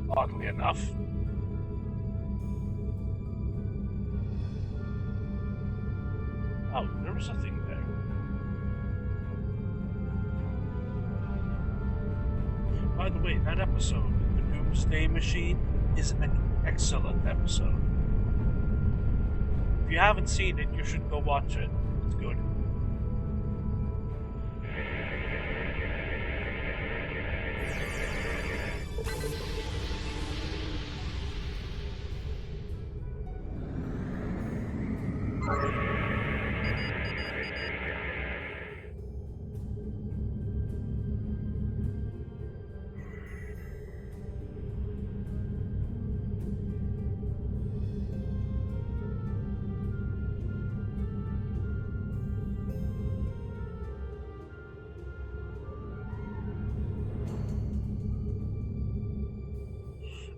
oddly enough. Oh, there was a thing there. By the way, that episode, The Doomsday Machine, is an excellent episode. If you haven't seen it, you should go watch it. It's good.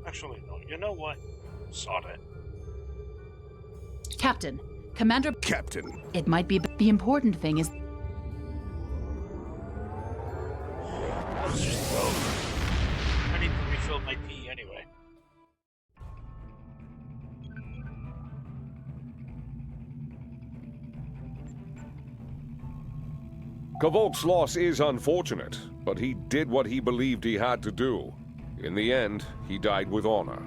Actually, no. You know what? Sod it. Captain, Commander... Captain. It might be... The important thing is... Let's just go. I need to refill my tea anyway. Kvolk's loss is unfortunate, but he did what he believed he had to do. In the end, he died with honor.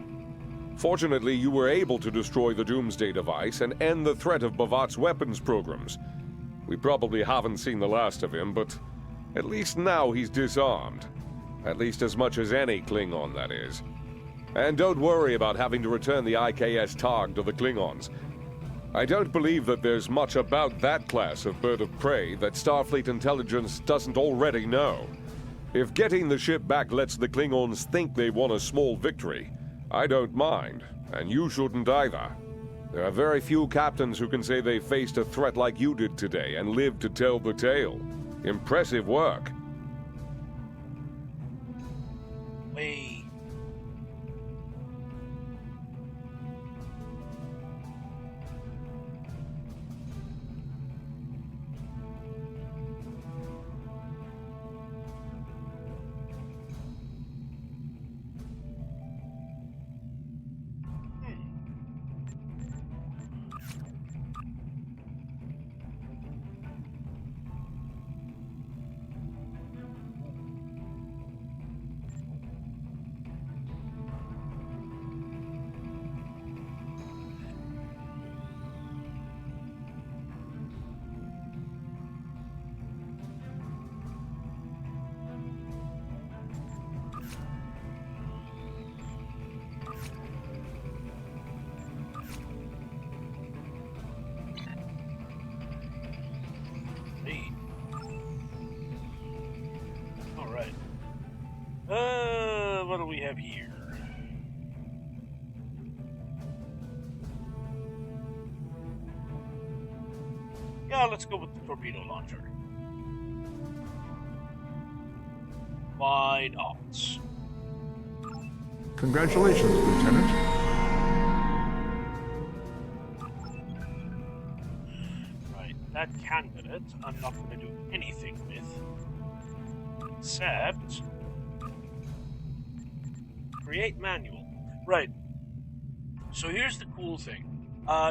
Fortunately, you were able to destroy the Doomsday device and end the threat of Bavat's weapons programs. We probably haven't seen the last of him, but at least now he's disarmed. At least as much as any Klingon, that is. And don't worry about having to return the IKS Targ to the Klingons. I don't believe that there's much about that class of bird of prey that Starfleet intelligence doesn't already know. If getting the ship back lets the Klingons think they won a small victory, I don't mind, and you shouldn't either. There are very few captains who can say they faced a threat like you did today and lived to tell the tale. Impressive work. Wait. what do we have here? Yeah, let's go with the torpedo launcher. Why not? Congratulations, Lieutenant. Right, that candidate I'm not going to do anything with. Except... create manual. Right. So here's the cool thing.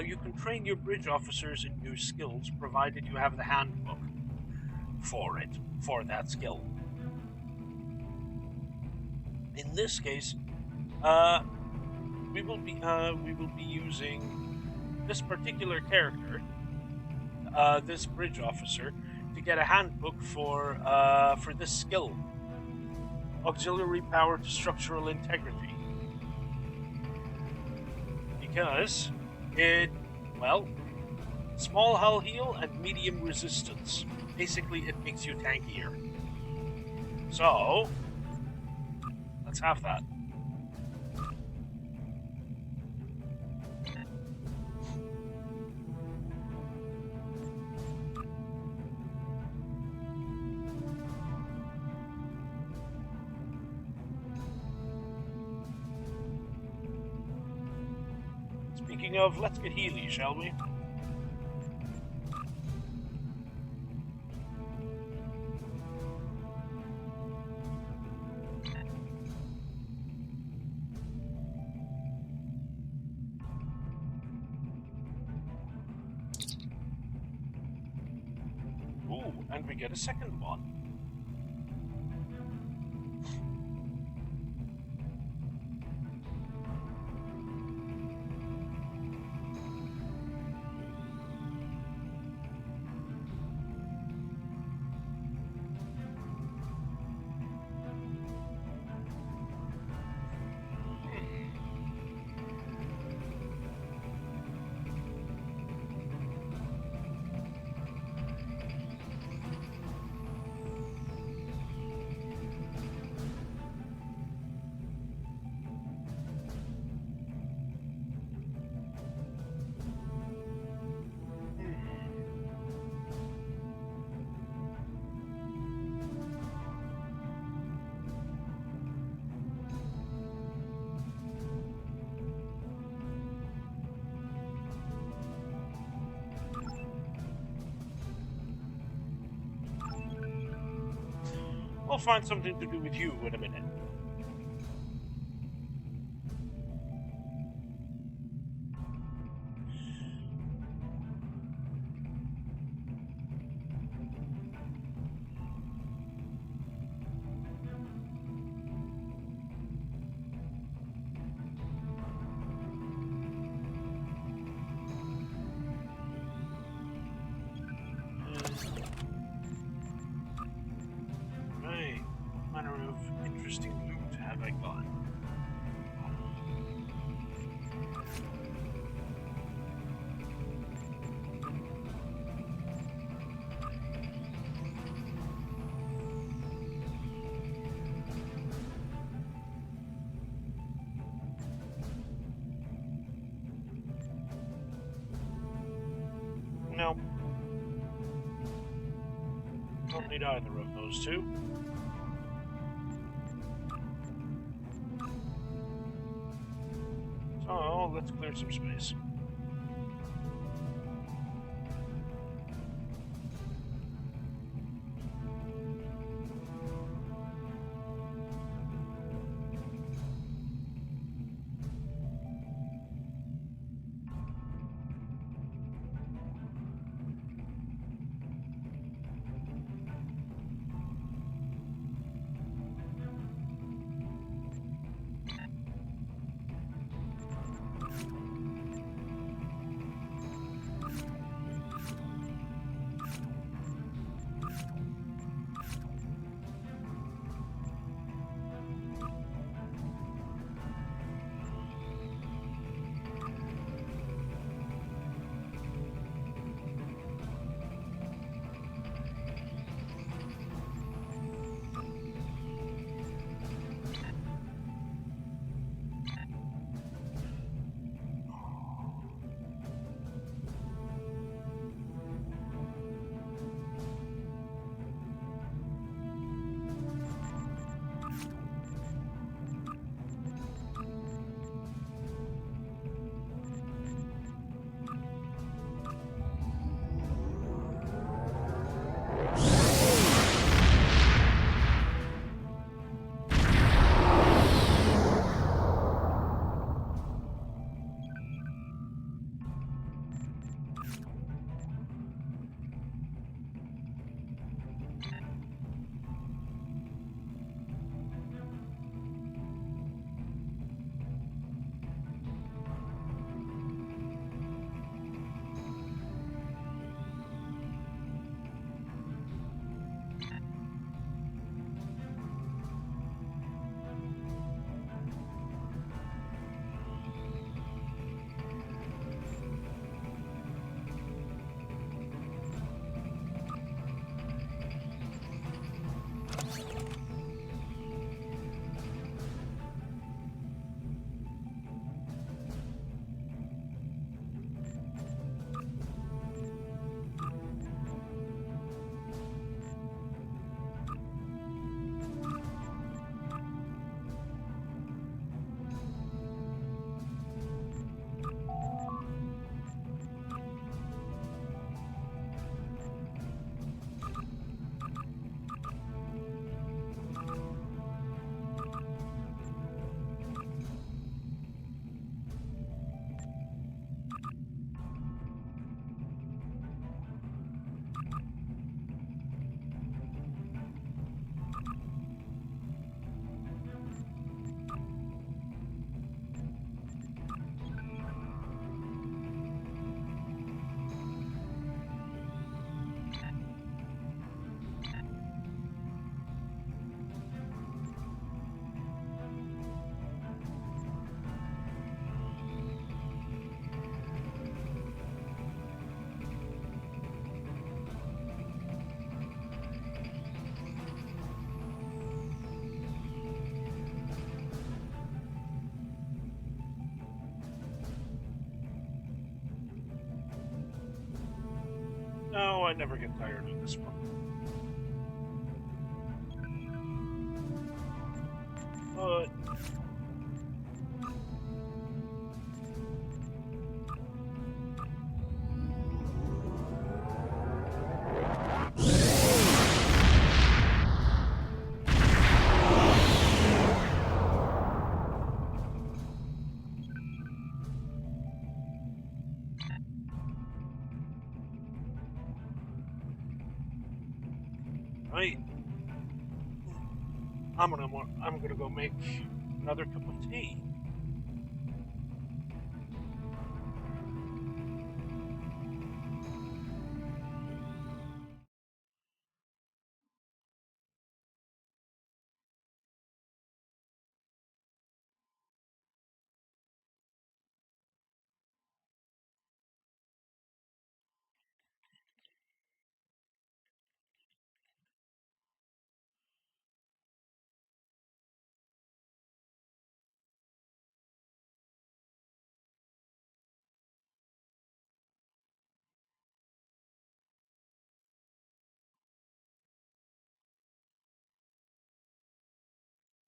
You can train your bridge officers in new skills, provided you have the handbook for it, for that skill. In this case, we will be using this particular character, this bridge officer, to get a handbook for this skill, auxiliary power to structural integrity, because it, well, small hull heal and medium resistance. Basically, it makes you tankier. So, let's have that. Speaking of, let's get Healy, shall we? Ooh, and we get a second one. We'll find something to do with you in a minute. What manner of interesting loot have I got? No. Don't need either of those two. So, let's clear some space. I never get tired of this one. But right, I'm gonna go make another cup of tea.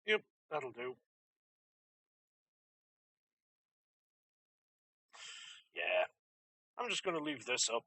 Yep, that'll do. Yeah, I'm just gonna leave this up.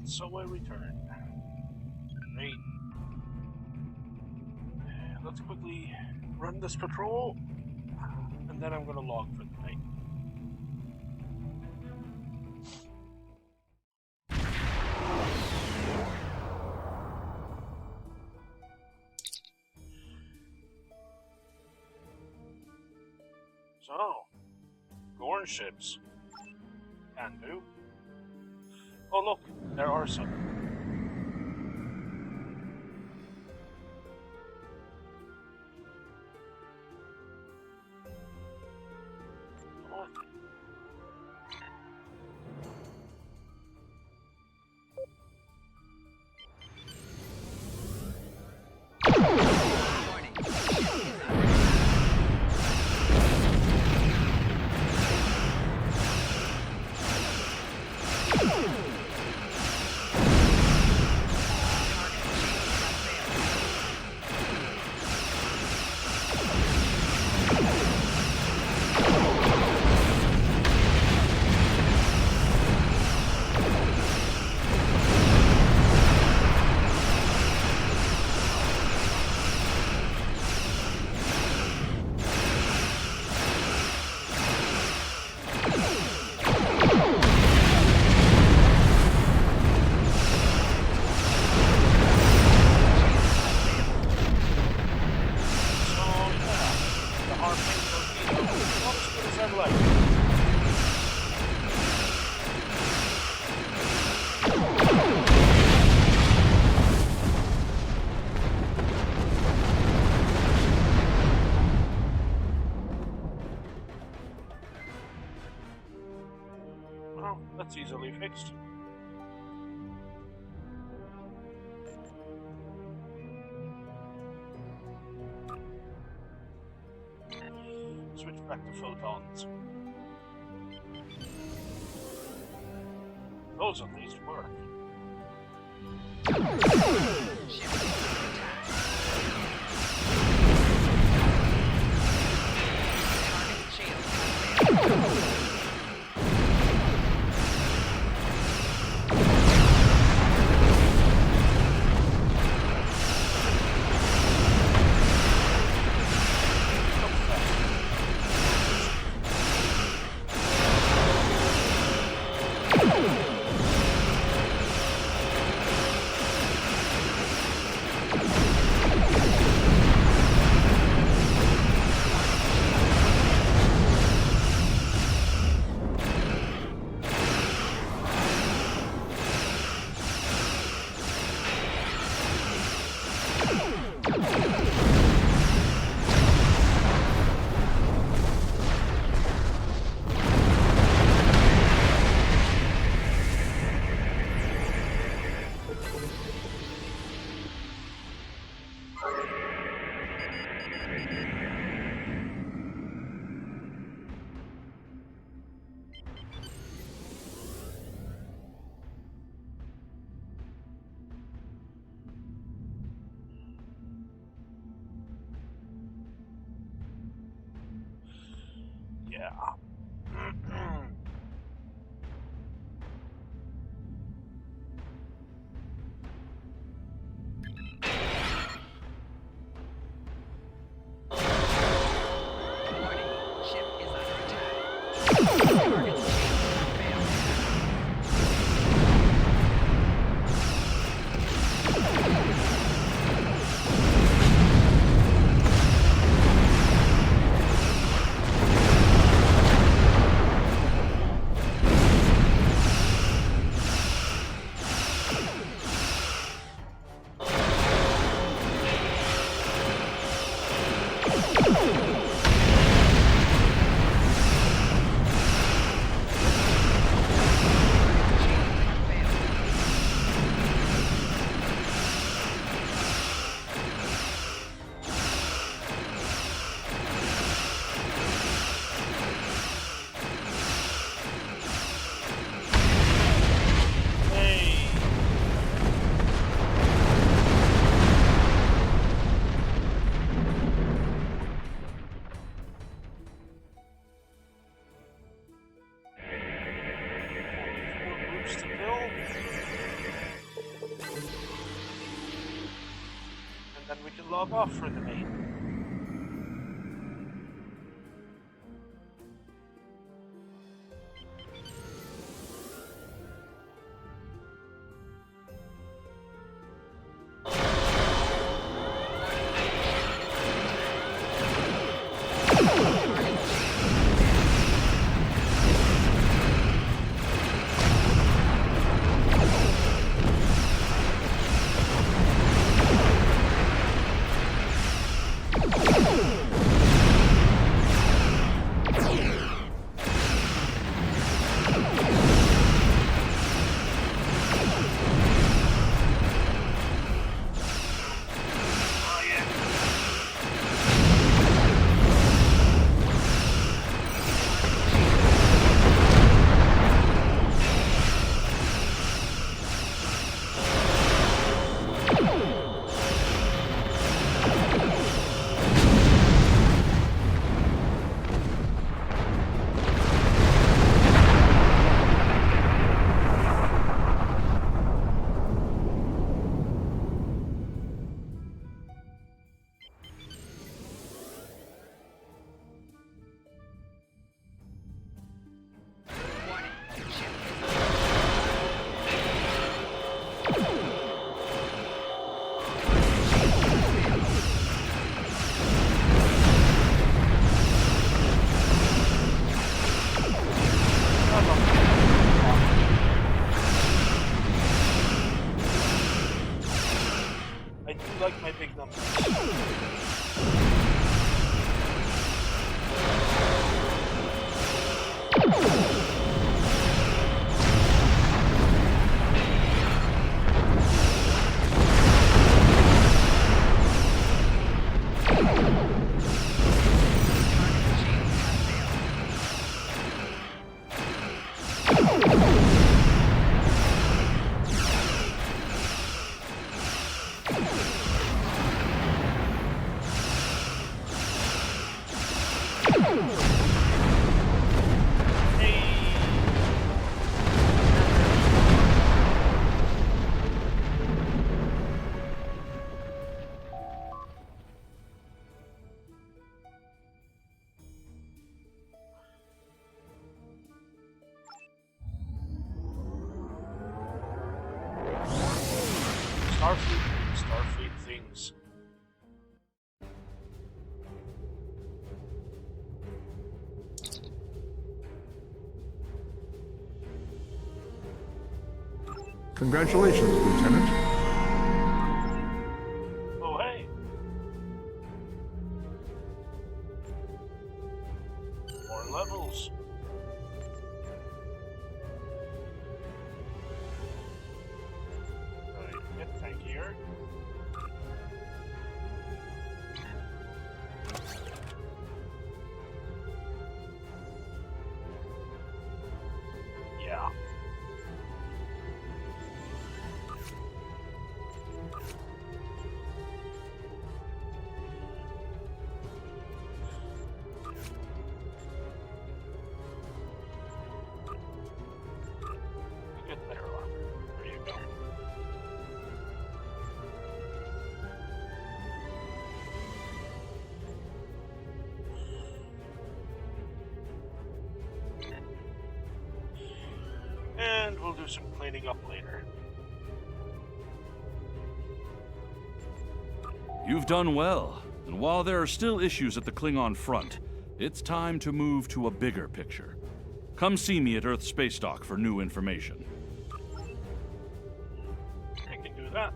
So I return. Great. Let's quickly run this patrol, and then I'm gonna log for the night. So, Gorn ships. Can do. Oh look, there are some. What? Well, that's easily fixed. Switch back to photons. Those at least work. Yeah. Then we can log off for the day. Like my big numbers. Starfleet things. Congratulations, Lieutenant. Oh, hey. More levels. Alright, get tankier. Yeah. Get better armor. There you go. And we'll do some cleaning up later. You've done well, and while there are still issues at the Klingon front, it's time to move to a bigger picture. Come see me at Earth Space Dock for new information. I can do that.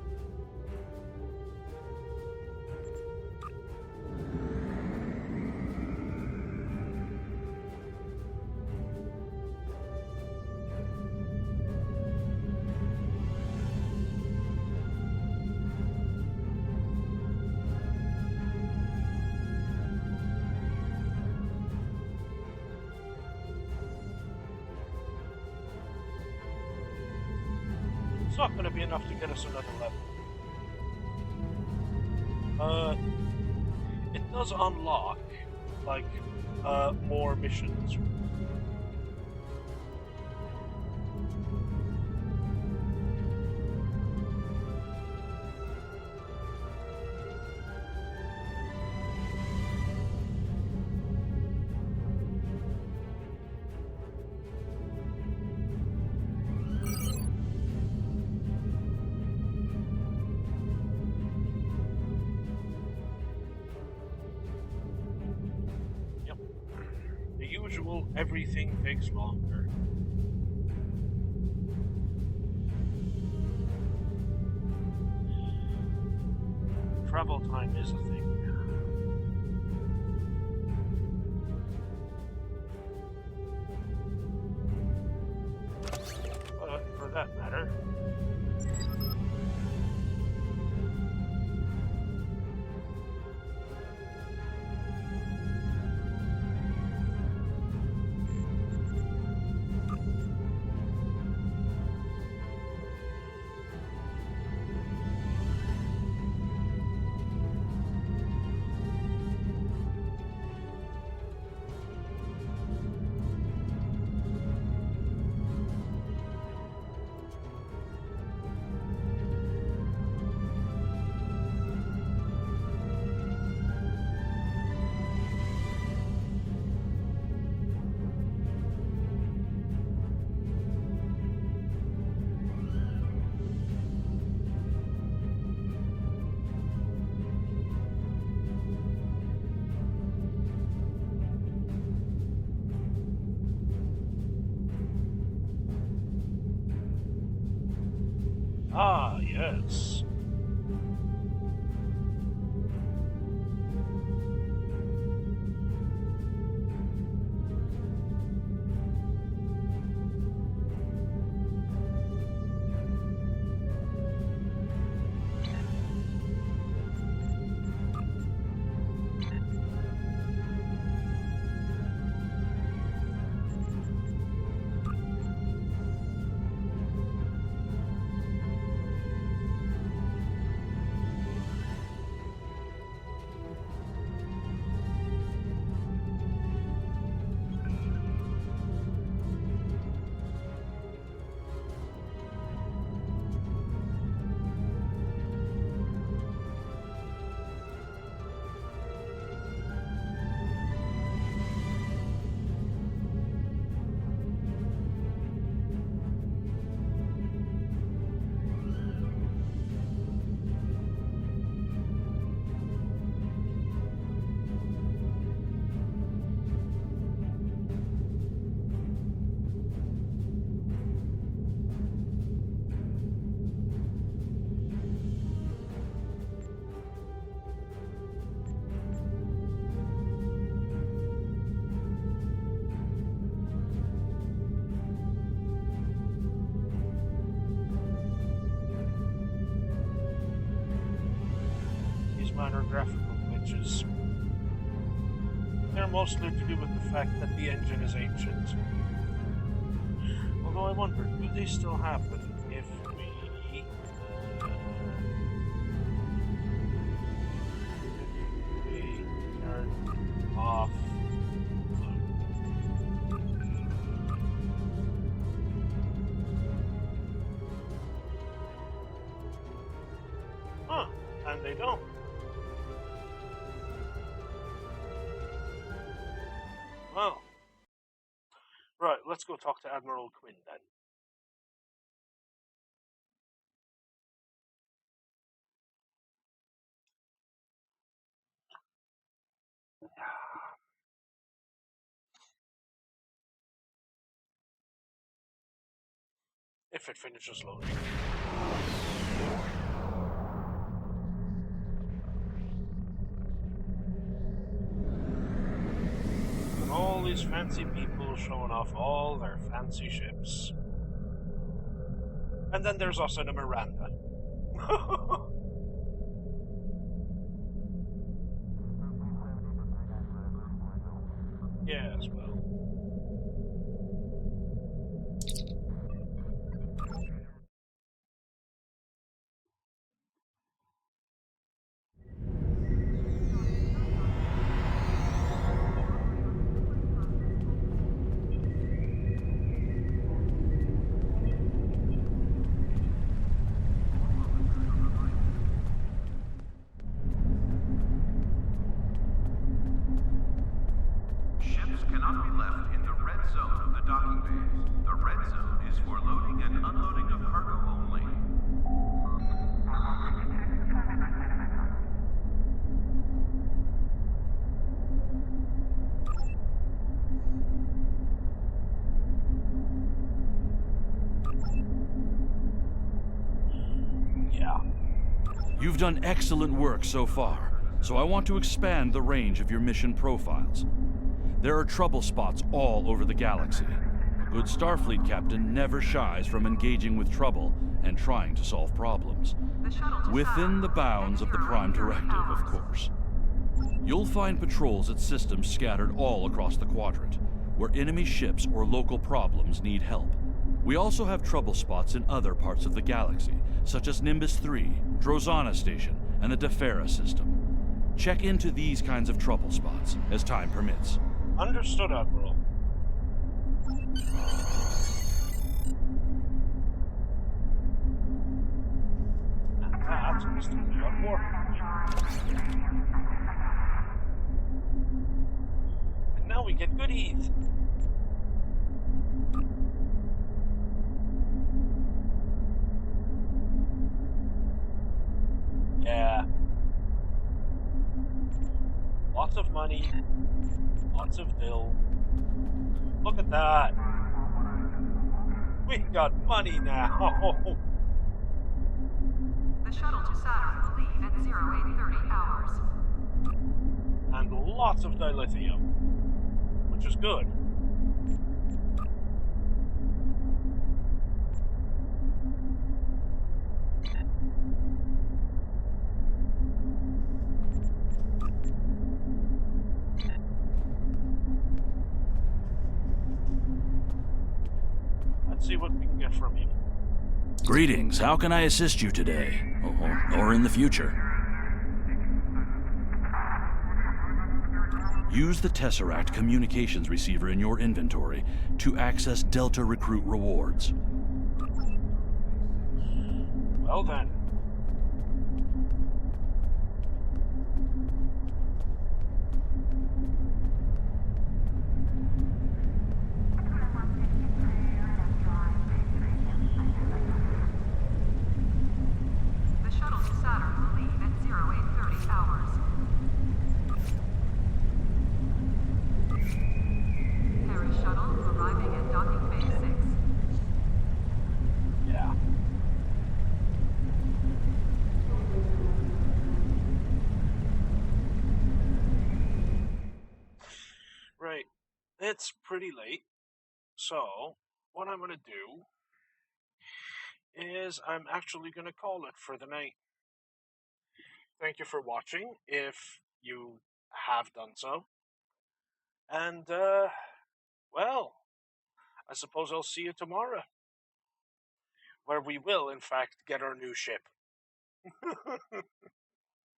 It's not going to be enough to get us another level. It does unlock, like, more missions. usual, everything takes longer. Travel time is a thing. But for that matter, ah, yes. Minor graphical glitches. They're mostly to do with the fact that the engine is ancient. Although I wonder, do they still happen if we turn off? Huh, and they don't. Well, right, let's go talk to Admiral Quinn then. If it finishes loading. All these fancy people showing off all their fancy ships. And then there's us in a Miranda. Yes, well. You've done excellent work so far, so I want to expand the range of your mission profiles. There are trouble spots all over the galaxy. A good Starfleet captain never shies from engaging with trouble and trying to solve problems. Within the bounds of the Prime Directive, of course. You'll find patrols at systems scattered all across the quadrant, where enemy ships or local problems need help. We also have trouble spots in other parts of the galaxy, such as Nimbus 3, Drozana Station, and the Defera system. Check into these kinds of trouble spots, as time permits. Understood, Admiral. That's just a lot more. And now we get goodies. Yeah. Lots of money. Lots of dill. Look at that. We got money now. The shuttle to Saturn will leave at 0830 hours. And lots of dilithium, which is good. Let's see what we can get from him. Greetings, how can I assist you today? Or in the future? Use the Tesseract communications receiver in your inventory to access Delta Recruit rewards. Well then. The shuttle to Saturn will leave at 0830 hours. Harry shuttle arriving at docking bay 6. Yeah. Right. It's pretty late. So, what I'm going to do is I'm actually going to call it for the night. Thank you for watching, if you have done so. And, well, I suppose I'll see you tomorrow, where we will, in fact, get our new ship.